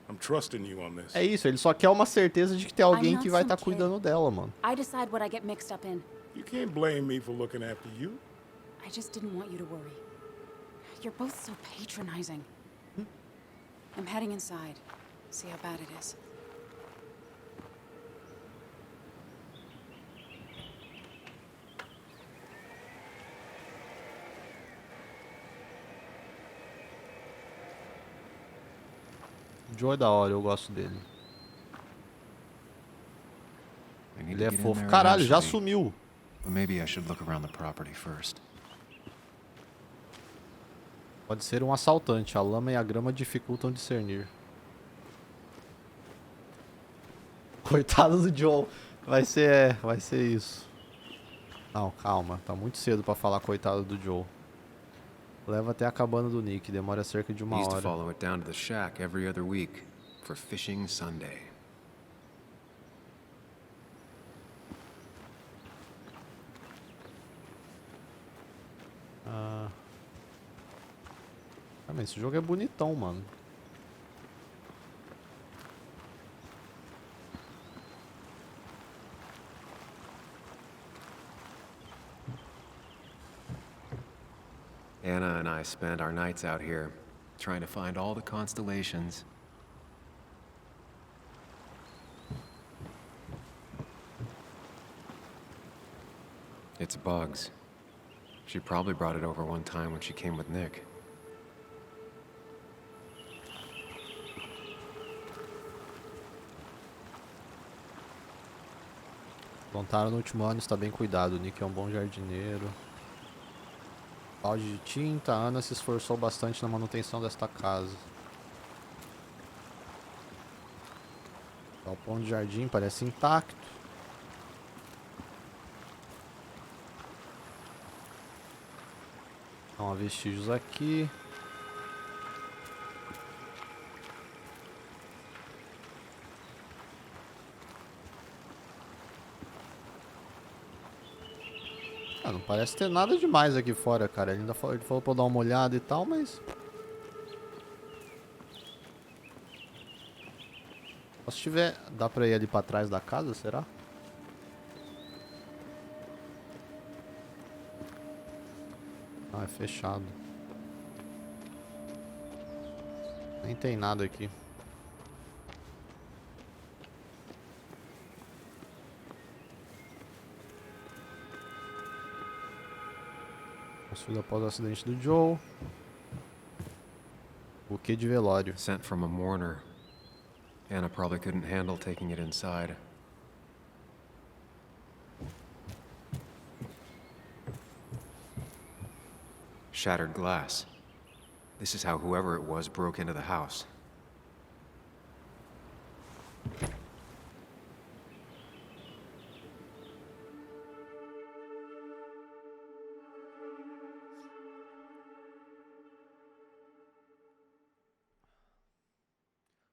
I'm trusting you on this. É isso, ele só quer uma certeza de que tem alguém que vai estar cuidando dela, mano. I decide what I get mixed up in. You can't blame me for looking after you. I just didn't want you to worry. You're both so patronizing. I'm heading inside. See how bad it is. O Joe é da hora, eu gosto dele. Ele é fofo. Caralho, já sumiu. But maybe I should look around the property first. Pode ser um assaltante. A lama e a grama dificultam discernir. Coitado do Joe. Vai ser isso. Não, calma. Tá muito cedo pra falar coitado do Joe. Leva até a cabana do Nick. Demora cerca de uma He used to hora. follow it down to the shack every other week for fishing Sunday. Ah, mas esse jogo é bonitão, mano. Anna and I spend our nights out here trying to find all the constellations. It's bugs. She probably brought it over one time when she came with Nick. Plantaram no último ano, está bem cuidado. O Nick é um bom jardineiro. Balde de tinta. A Ana se esforçou bastante na manutenção desta casa. O galpão de jardim parece intacto. Não há vestígios aqui. Ah, não parece ter nada demais aqui fora, cara. Ele falou pra eu dar uma olhada e tal, mas... Se tiver... Dá pra ir ali pra trás da casa, será? Ah, é fechado. Nem tem nada aqui. Construído após o acidente do Joe. Buquê de velório. Sent from a mourner. Anna probably couldn't handle taking it inside. Shattered glass. This is how whoever it was broke into the house.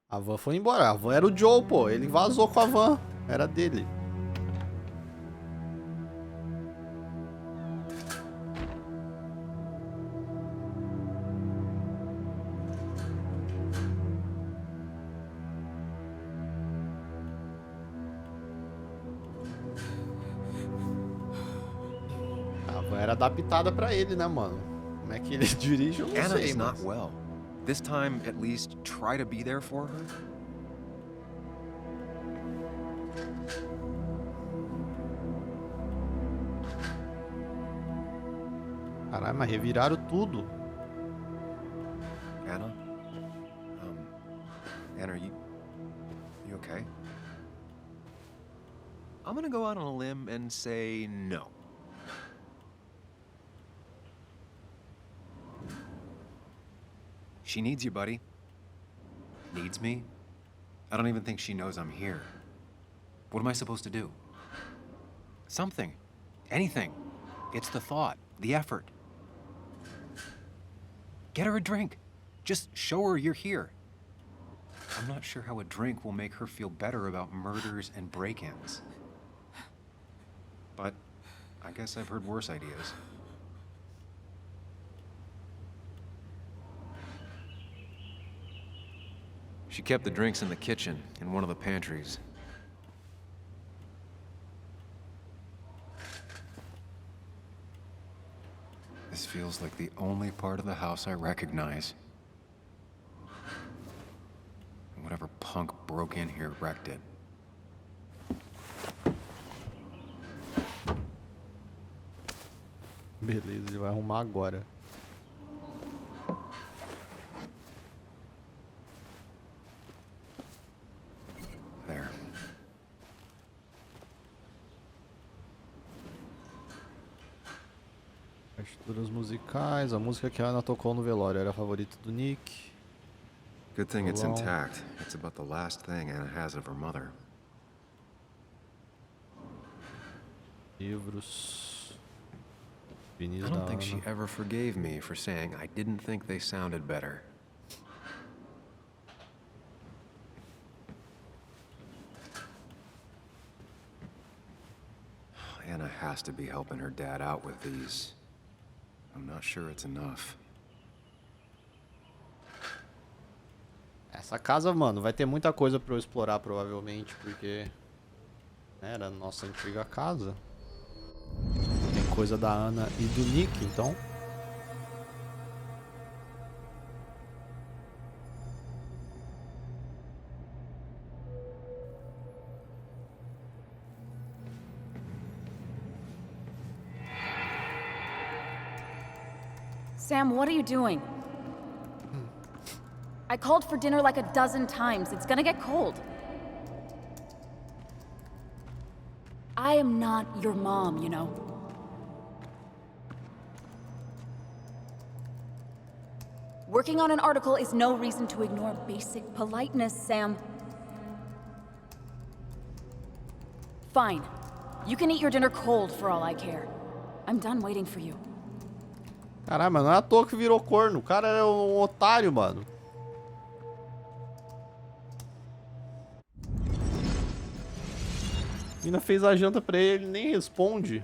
A van foi embora. A van era o Joe, pô. Ele vazou com a van. Era dele. A van era adaptada pra ele, né, mano? Como é que ele dirige, eu não Anna sei, is not mas... well. This time, at least, try to be there for her. Caralho, mas reviraram tudo. Anna? Anna, are you okay? I'm gonna go out on a limb and say no. She needs you, buddy. Needs me? I don't even think she knows I'm here. What am I supposed to do? Something. Anything. It's the thought, the effort. Get her a drink. Just show her you're here. I'm not sure how a drink will make her feel better about murders and break-ins. But I guess I've heard worse ideas. She kept the drinks in the kitchen, in one of the pantries. This feels like the only part of the house I recognize. Whatever punk broke in here wrecked it. Beleza, ele vai arrumar agora. There. Partituras musicais, a música que a Ana tocou no velório era a favorita do Nick. Good thing it's Violão. intact. It's about the last thing Anna has of her mother. Livros. I Vinis da don't think she Ana. ever forgave me for saying I didn't think they sounded better. Anna has to be helping her dad out with these. I'm not sure it's enough. Essa casa, mano, vai ter muita coisa pra eu explorar provavelmente, porque era a nossa antiga casa. Tem coisa da Ana e do Nick, então. Sam, what are you doing? I called for dinner like a dozen times. It's gonna get cold. I am not your mom, you know. Working on an article is no reason to ignore basic politeness, Sam. Fine. You can eat your dinner cold for all I care. I'm done waiting for you. Caralho, mano, não é à toa que virou corno. O cara é um otário, mano. A mina fez a janta pra ele, nem responde.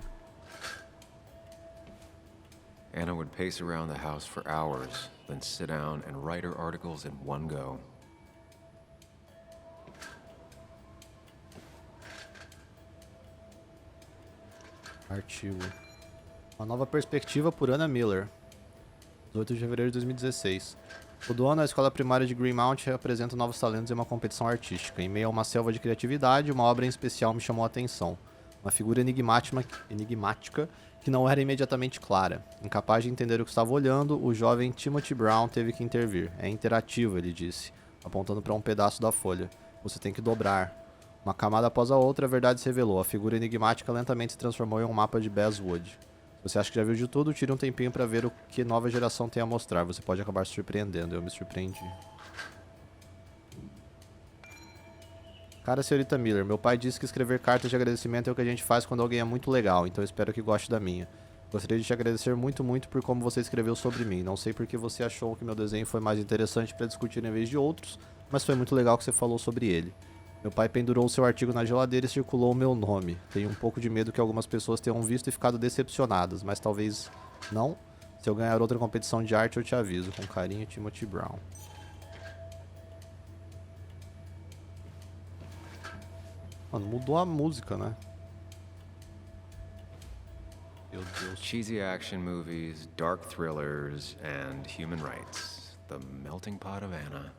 Anna would pace around the house for hours, then sit down and write her articles in one go. Artigo. Uma nova perspectiva por Anna Miller. 18 de fevereiro de 2016. Todo ano, a escola primária de Greenmount apresenta novos talentos em uma competição artística. Em meio a uma selva de criatividade, uma obra em especial me chamou a atenção. Uma figura enigmática que não era imediatamente clara. Incapaz de entender o que estava olhando, o jovem Timothy Brown teve que intervir. É interativo, ele disse, apontando para um pedaço da folha. Você tem que dobrar. Uma camada após a outra, a verdade se revelou. A figura enigmática lentamente se transformou em um mapa de Basswood. Você acha que já viu de tudo? Tire um tempinho pra ver o que nova geração tem a mostrar. Você pode acabar se surpreendendo. Eu me surpreendi. Cara, senhorita Miller, meu pai disse que escrever cartas de agradecimento é o que a gente faz quando alguém é muito legal, então eu espero que goste da minha. Gostaria de te agradecer muito, muito por como você escreveu sobre mim. Não sei porque você achou que meu desenho foi mais interessante pra discutir em vez de outros, mas foi muito legal que você falou sobre ele. Meu pai pendurou o seu artigo na geladeira e circulou o meu nome. Tenho um pouco de medo que algumas pessoas tenham visto e ficado decepcionadas, mas talvez não. Se eu ganhar outra competição de arte, eu te aviso. Com carinho, Timothy Brown. Mano, mudou a música, né? Meu Deus. Cheesy action movies, dark thrillers, and human rights. The melting pot of Anna.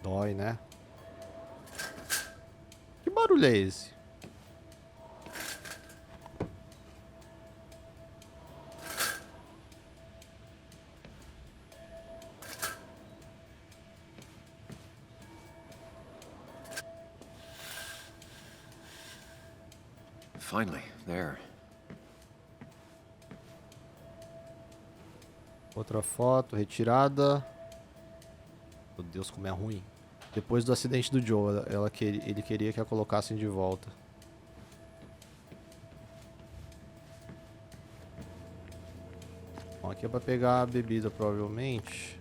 Dói, né? Que barulho é esse? Finally, there. Outra foto, retirada. Meu Deus, como é ruim. Depois do acidente do Joe, ele queria que a colocassem de volta. Bom, aqui é pra pegar a bebida, provavelmente.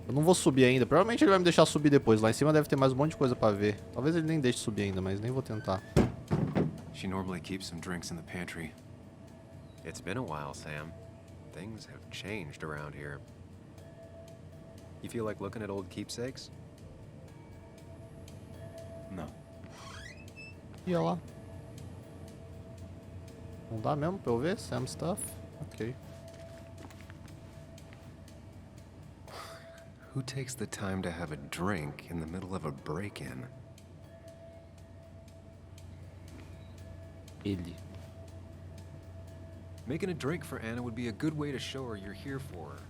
Eu não vou subir ainda. Provavelmente ele vai me deixar subir depois. Lá em cima deve ter mais um monte de coisa pra ver. Talvez ele nem deixe subir ainda, mas nem vou tentar. She normally keeps some drinks in the pantry. It's been a while, Sam. Things have changed around here. You feel like looking at old keepsakes? No. E olha lá. Não dá mesmo pra eu ver? Sam stuff? Ok. Who takes the time to have a drink in the middle of a break-in? Ele. Making a drink for Anna would be a good way to show her you're here for her.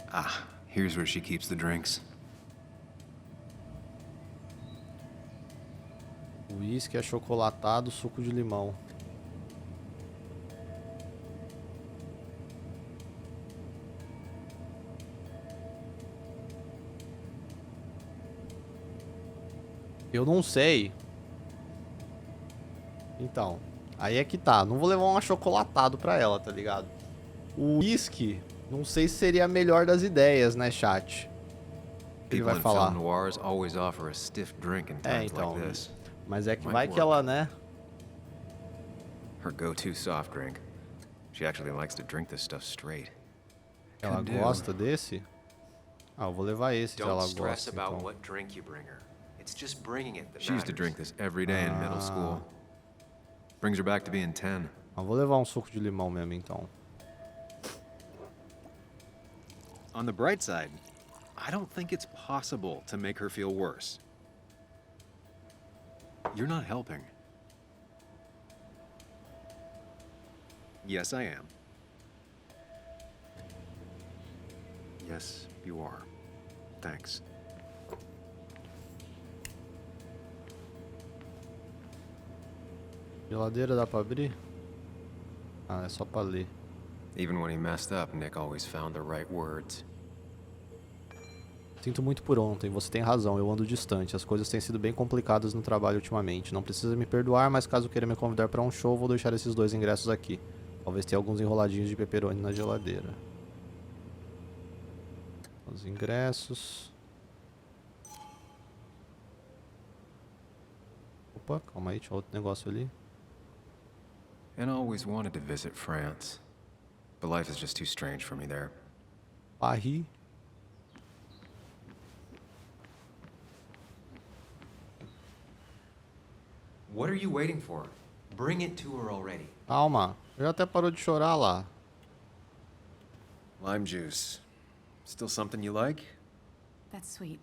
Ah, here's where she keeps the drinks. Whisky achocolatado, suco de limão. Eu não sei. Então, aí é que tá. Não vou levar um achocolatado pra ela, tá ligado? O whisky, não sei se seria a melhor das ideias, né, chat? Ele vai falar. É, então. Mas é que vai que ela, né? Her go-to soft drink. She actually likes to drink this stuff straight. Ela gosta desse? Ah, eu vou levar esse se ela Don't stress gosta. about Então. what drink you bring her. It's just bringing it that She used to matters. drink this every day in middle school. Brings her back to being 10. Ah, vou levar um suco de limão mesmo, então. On the bright side, I don't think it's possible to make her feel worse. You're not helping. Yes, I am. Yes, you are. Thanks. Geladeira dá pra abrir? Ah, é só pra ler. Even when he messed up, Nick always found the right words. Sinto muito por ontem, você tem razão, eu ando distante. As coisas têm sido bem complicadas no trabalho ultimamente. Não precisa me perdoar, mas caso queira me convidar pra um show, vou deixar esses 2 ingressos aqui. Talvez tenha alguns enroladinhos de pepperoni na geladeira. Os ingressos. Opa, calma aí, tinha outro negócio ali. And I always wanted to visit France. But life is just too strange for me there. Paris. What are you waiting for? Bring it to her already. Calma. Já até parou de chorar lá. Lime juice. Still something you like? That's sweet.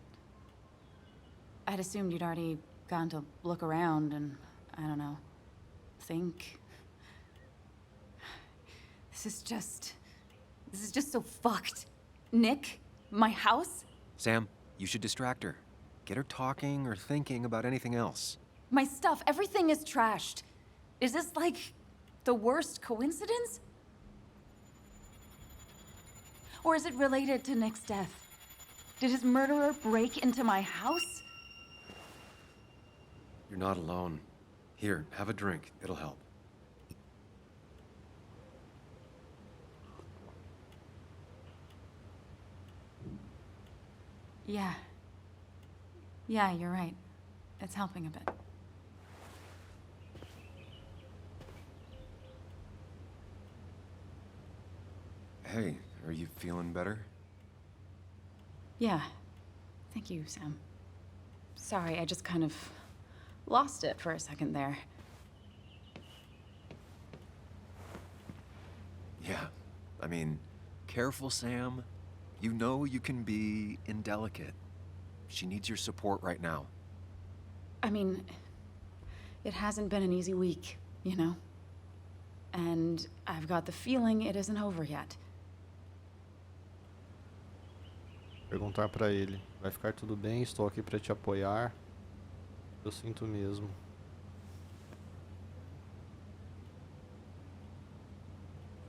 I'd assumed you'd already gone to look around and, I don't know, think. This is just so fucked. Nick, my house, Sam, you should distract her. Get her talking or thinking about anything else. my stuff, everything is trashed. Is this like the worst coincidence? Or is it related to Nick's death? Did his murderer break into my house? You're not alone. Here, have a drink. It'll help. Yeah. Yeah, you're right. It's helping a bit. Hey, are you feeling better? Yeah. Thank you, Sam. Sorry, I just kind of lost it for a second there. Yeah. I mean, careful, Sam. You know you can be indelicate. She needs your support right now. I mean, it hasn't been an easy week, you know? And I've got the feeling it isn't over yet. Perguntar pra ele. Vai ficar tudo bem, estou aqui pra te apoiar. Eu sinto mesmo.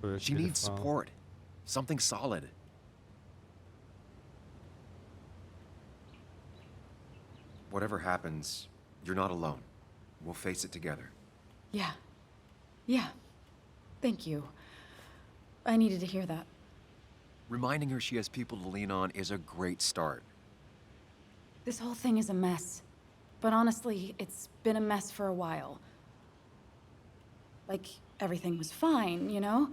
Deixa eu ver o She que ele needs fala. support. Something solid. Whatever happens, you're not alone. We'll face it together. Yeah. Yeah. Thank you. I needed to hear that. Reminding her she has people to lean on is a great start. This whole thing is a mess. But honestly, it's been a mess for a while. Like, everything was fine, you know?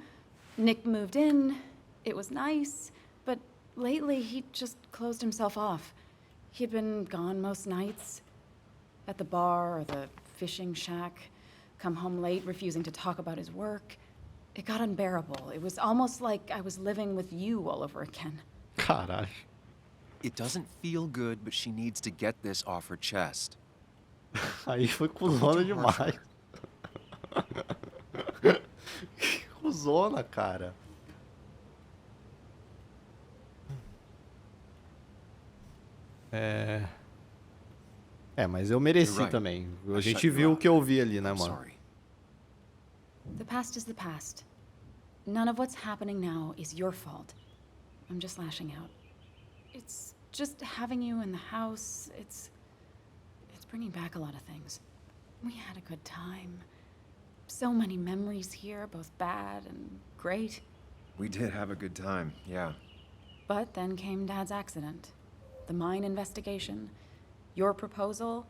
Nick moved in, it was nice, but lately he just closed himself off. He'd been gone most nights. At the bar or the fishing shack. Come home late, refusing to talk about his work. It got unbearable. It was almost like I was living with you all over again. Caralho. It doesn't feel good, but she needs to get this off her chest. Aí foi cuzona demais. Que cuzona, cara. Mas eu mereci You're right. também. A I gente shut you viu o out. que eu vi ali, né, I'm mano? sorry. The past is the past. None of what's happening now is your fault. I'm just lashing out. It's just having you in the house. It's bringing back a lot of things. We had a good time. So many memories here, both bad and great. We did have a good time, yeah. But then came Dad's accident. The mine investigation. Your proposal.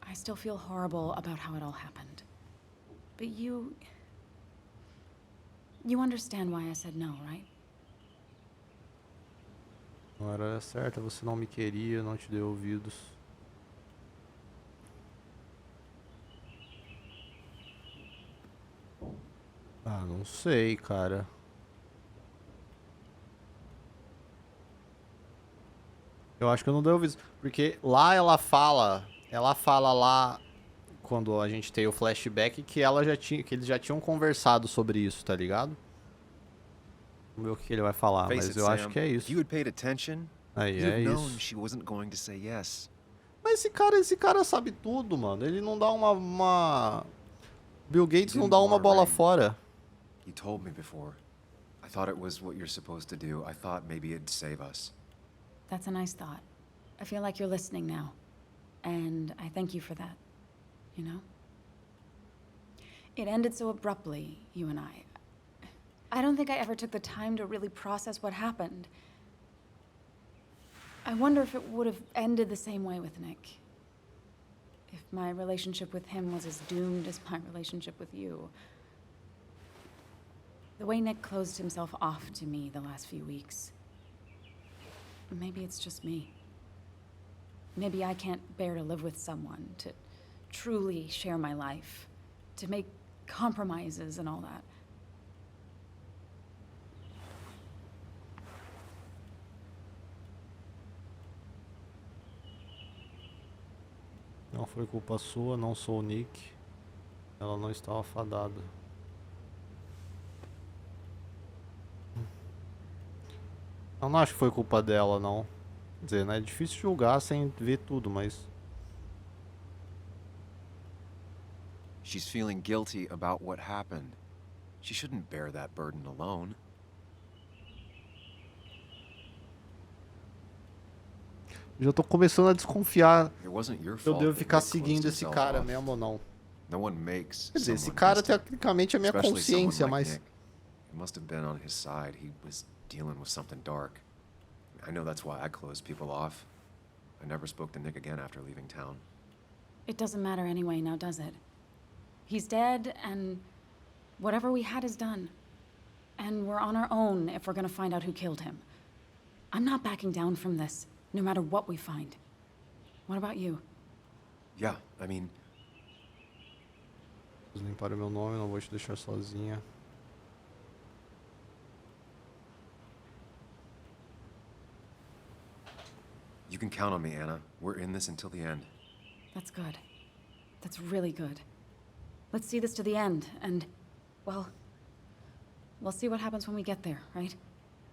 I still feel horrible about how it all happened. But you understand why I said no, right? Não era certa, você não me queria, não te deu ouvidos. Ah, não sei, cara. Eu acho que eu não dei ouvidos. Porque lá ela fala lá, quando a gente tem o flashback, que eles já tinham conversado sobre isso, tá ligado? Vamos ver o que ele vai falar, Face mas it, eu acho Sam, que é if you isso. had paid attention, Aí, you'd é known isso. she wasn't going to say yes. Mas esse cara sabe tudo, mano. Ele não dá uma... Bill Gates não dá uma bola fora. You told me before. I thought it was what you're supposed to do. I thought maybe it'd save us. That's a nice thought. I feel like you're listening now. And I thank you for that. You know? It ended so abruptly, you and I. I don't think I ever took the time to really process what happened. I wonder if it would have ended the same way with Nick. If my relationship with him was as doomed as my relationship with you. The way Nick closed himself off to me the last few weeks. Maybe it's just me. Maybe I can't bear to live with someone, to truly share my life, to make compromises and all that. Não foi culpa sua, não sou o Nick. Ela não estava fadada. Eu não acho que foi culpa dela, não. Quer dizer, né? É difícil julgar sem ver tudo, mas... She's feeling guilty about what happened. She shouldn't bear that burden alone. Já tô começando a desconfiar. It wasn't your Eu fault devo that ficar Nick closed seguindo esse himself cara off. mesmo ou não. No one makes Quer dizer, esse someone cara mystic, tecnicamente é minha especially someone consciência, like mas... Nick. It must have been on his side. He was dealing with something dark. I know that's why I closed people off. I never spoke to Nick again after leaving town. It doesn't matter anyway, now does it? He's dead, and whatever we had is done. And we're on our own if we're gonna find out who killed him. I'm not backing down from this, no matter what we find. What about you? Yeah, I mean, Limpar o meu nome, não vou te deixar sozinha. you can count on me, Anna. We're in this until the end. That's good. That's really good. Let's see this to the end, and, well, we'll see what happens when we get there, right?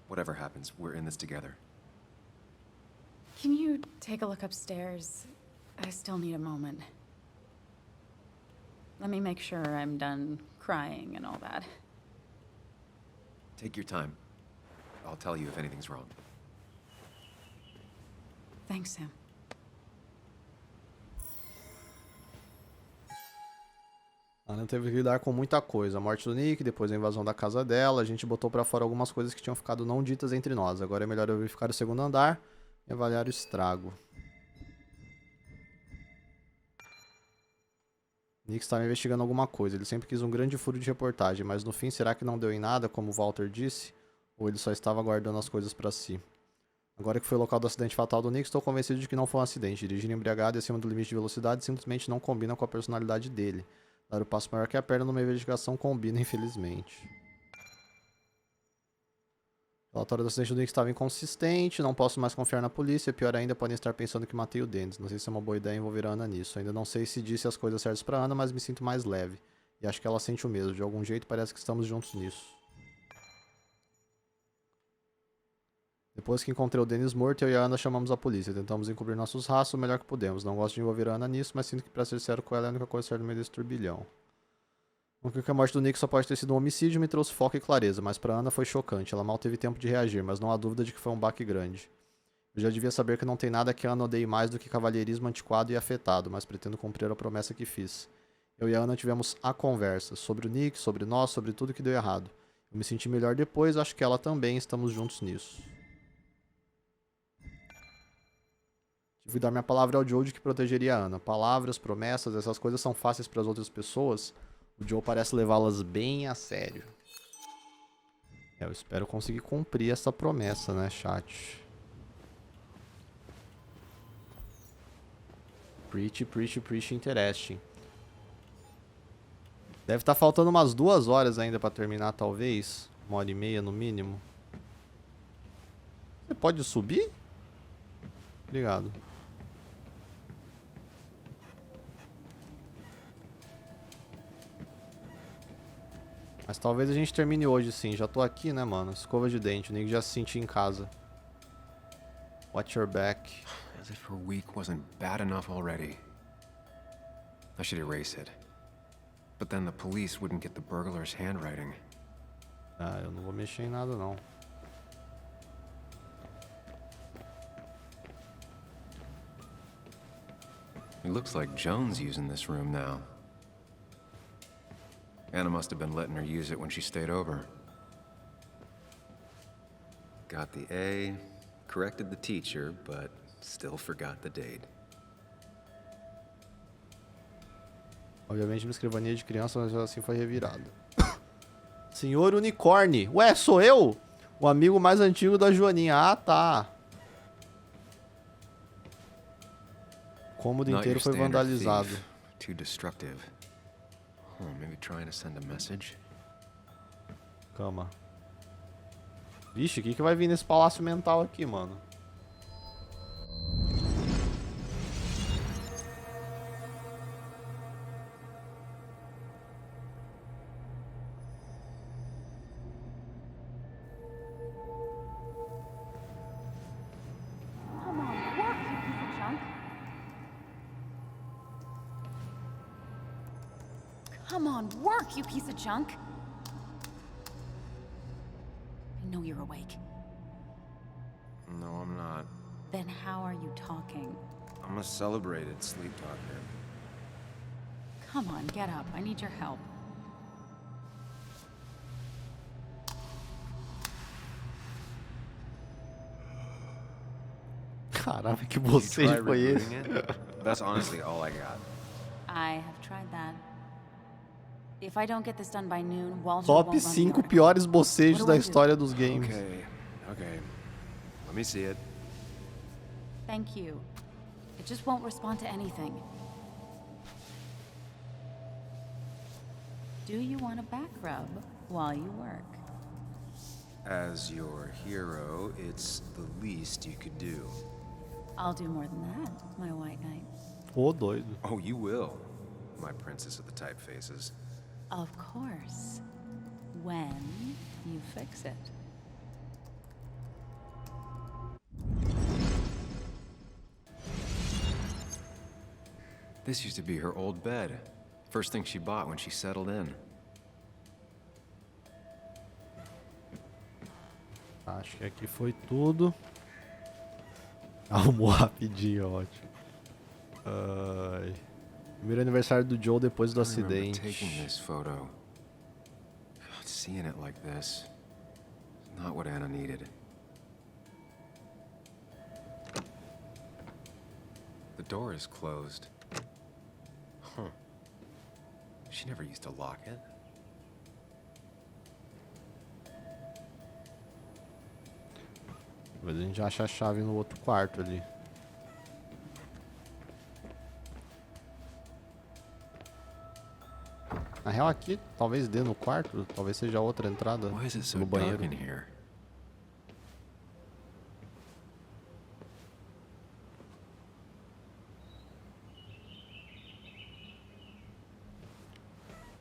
Whatever happens, we're in this together. Can you take a look upstairs? I still need a moment. Let me make sure I'm done crying and all that. Take your time. I'll tell you if anything's wrong. Thanks, Sam. A Ana teve que lidar com muita coisa. A morte do Nick, depois a invasão da casa dela. A gente botou pra fora algumas coisas que tinham ficado não ditas entre nós. Agora é melhor eu verificar o segundo andar e avaliar o estrago. Nick estava investigando alguma coisa. Ele sempre quis um grande furo de reportagem, mas no fim, será que não deu em nada, como o Walter disse? Ou ele só estava guardando as coisas pra si? Agora que foi o local do acidente fatal do Nick, estou convencido de que não foi um acidente. Dirigir embriagado e acima do limite de velocidade simplesmente não combina com a personalidade dele. Dar o passo maior que a perna numa investigação combina, infelizmente. O relatório do acidente do Nick estava inconsistente, não posso mais confiar na polícia, pior ainda, podem estar pensando que matei o Dennis. Não sei se é uma boa ideia envolver a Ana nisso. Ainda não sei se disse as coisas certas pra Ana, mas me sinto mais leve. E acho que ela sente o mesmo. De algum jeito parece que estamos juntos nisso. Depois que encontrei o Dennis morto, eu e a Ana chamamos a polícia. Tentamos encobrir nossos rastros o melhor que pudemos. Não gosto de envolver a Ana nisso, mas sinto que, pra ser sincero com ela, é a única coisa certa no meio desse turbilhão. O que a morte do Nick só pode ter sido um homicídio me trouxe foco e clareza, mas pra Ana foi chocante. Ela mal teve tempo de reagir, mas não há dúvida de que foi um baque grande. Eu já devia saber que não tem nada que a Ana odeie mais do que cavalheirismo antiquado e afetado, mas pretendo cumprir a promessa que fiz. Eu e a Ana tivemos a conversa sobre o Nick, sobre nós, sobre tudo que deu errado. Eu me senti melhor depois, acho que ela também, estamos juntos nisso. Tive que dar minha palavra ao Joe de que protegeria a Ana. Palavras, promessas, essas coisas são fáceis para as outras pessoas. O Joe parece levá-las bem a sério. Eu espero conseguir cumprir essa promessa, né, chat? Pretty, pretty, pretty interesting. Deve estar faltando umas 2 horas ainda para terminar, talvez. 1h30 no mínimo. Você pode subir? Obrigado. Mas talvez a gente termine hoje sim. Já tô aqui, né, mano? Escova de dente. O Nick já se sentiu em casa. Watch your back. As if her week wasn't bad enough already. I should erase it. But then the police wouldn't get the burglar's handwriting. Ah, eu não vou mexer em nada, não. It looks like Joan's using this room now. Anna must have been letting her use it when she stayed over. Got the A, corrected the teacher, but still forgot the date. Obviamente, uma escrivaninha de criança, mas assim foi revirada. Senhor Unicórnio. Ué, sou eu? O amigo mais antigo da Joaninha. Ah, tá. O cômodo inteiro foi vandalizado. Too destructive. Oh, maybe trying to send a message? Calma. Vixe, o que vai vir nesse palácio mental aqui, mano? Come on, work, you piece of junk! I know you're awake. No, I'm not. Then how are you talking? I'm a celebrated sleep talker. Come on, get up. I need your help. Caramba, que You bocejo try foi esse? rebooting it? That's honestly all I got. I have tried that. If I don't get this done by noon, Walter Top won't run the 5 article. piores bocejos What do da I do? história dos games. Okay. Let me see it. Thank you. It just won't respond to anything. Do you want a back rub while you work? As your hero, it's the least you could do. I'll do more than that, my white knight. Ô, doido. Oh, you will, my princess of the typefaces. Of course. When you fix it. This used to be her old bed. First thing she bought when she settled in. Acho que aqui foi tudo. Arrumou rapidinho, ótimo. Ai. Primeiro aniversário do Joe depois do I remember acidente. taking this photo. God, seeing it like this. Not what Anna needed. The door is closed. Huh. She never used to lock it. Talvez a gente ache a chave no outro quarto ali. Na real aqui, talvez dê no quarto, talvez seja outra entrada Why is it so no dark banheiro. in here?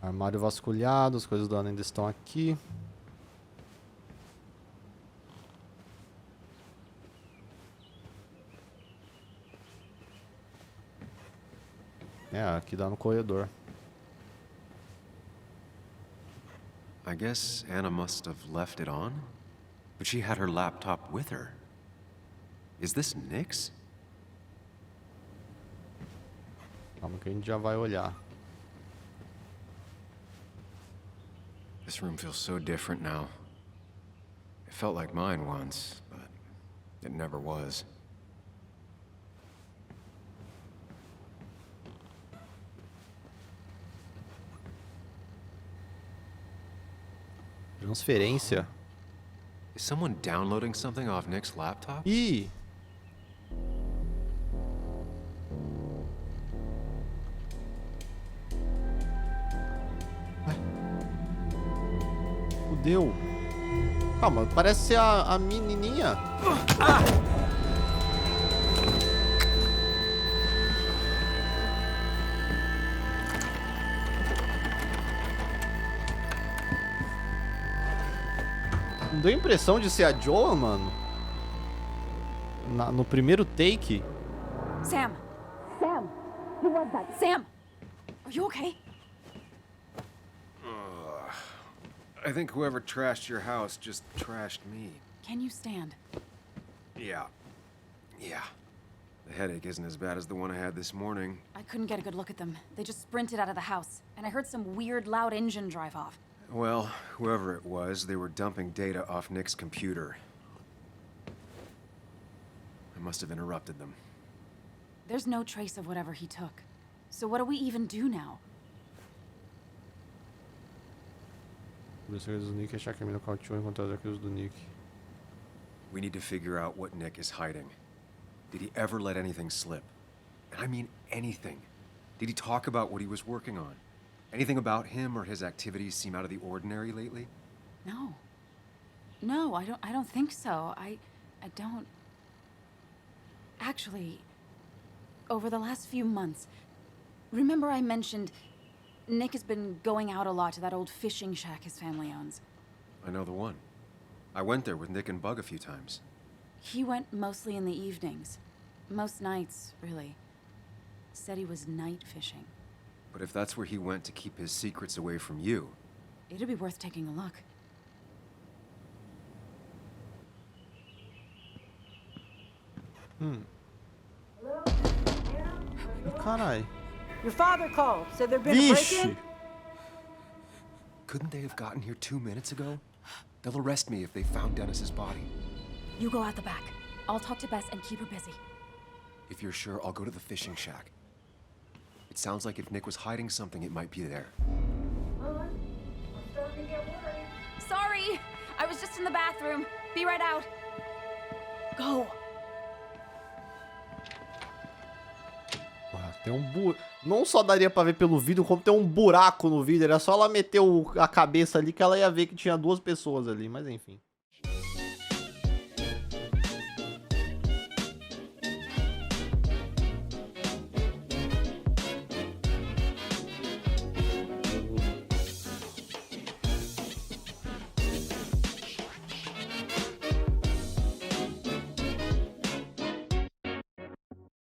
Armário vasculhado, as coisas da Ana ainda estão aqui. É, aqui dá no corredor. I guess Anna must have left it on, but she had her laptop with her. Is this Nick's? Calma que a gente já vai olhar. This room feels so different now. It felt like mine once, but it never was. Transferência. Is someone downloading something off Nick's laptop? Ih! Ué? Fudeu. Calma, parece ser a menininha. Não deu a impressão de ser a Joa, mano? No primeiro take. Sam! Sam! Who was that? Sam! Are you okay? I think whoever trashed your house just trashed me. Can you stand? Yeah. The headache isn't as bad as the one I had this morning. I couldn't get a good look at them. They just sprinted out of the house, and I heard some weird, loud engine drive off. Well, whoever it was, they were dumping data off Nick's computer. I must have interrupted them. There's no trace of whatever he took. So what do we even do now? Os arquivos do Nick achar que a mina cauteou encontrar os arquivos do Nick. We need to figure out what Nick is hiding. Did he ever let anything slip? And I mean anything. Did he talk about what he was working on? Anything about him or his activities seem out of the ordinary lately? No. No, I don't think so. I don't. Actually, over the last few months, remember I mentioned Nick has been going out a lot to that old fishing shack his family owns. I know the one. I went there with Nick and Bug a few times. He went mostly in the evenings. Most nights, really. Said he was night fishing. But if that's where he went to keep his secrets away from you... It'd be worth taking a look. Carai. Your father called. Said there'd been a break-in. Vixe. Couldn't they have gotten here 2 minutes ago? They'll arrest me if they found Dennis's body. You go out the back. I'll talk to Bess and keep her busy. If you're sure, I'll go to the fishing shack. It sounds like if Nick was hiding something, it might be there. Sorry! I was just in the bathroom. Be right out. Go. Tem não só daria pra ver pelo vidro, como tem um buraco no vidro. Era só ela meter a cabeça ali que ela ia ver que tinha 2 pessoas ali, mas enfim.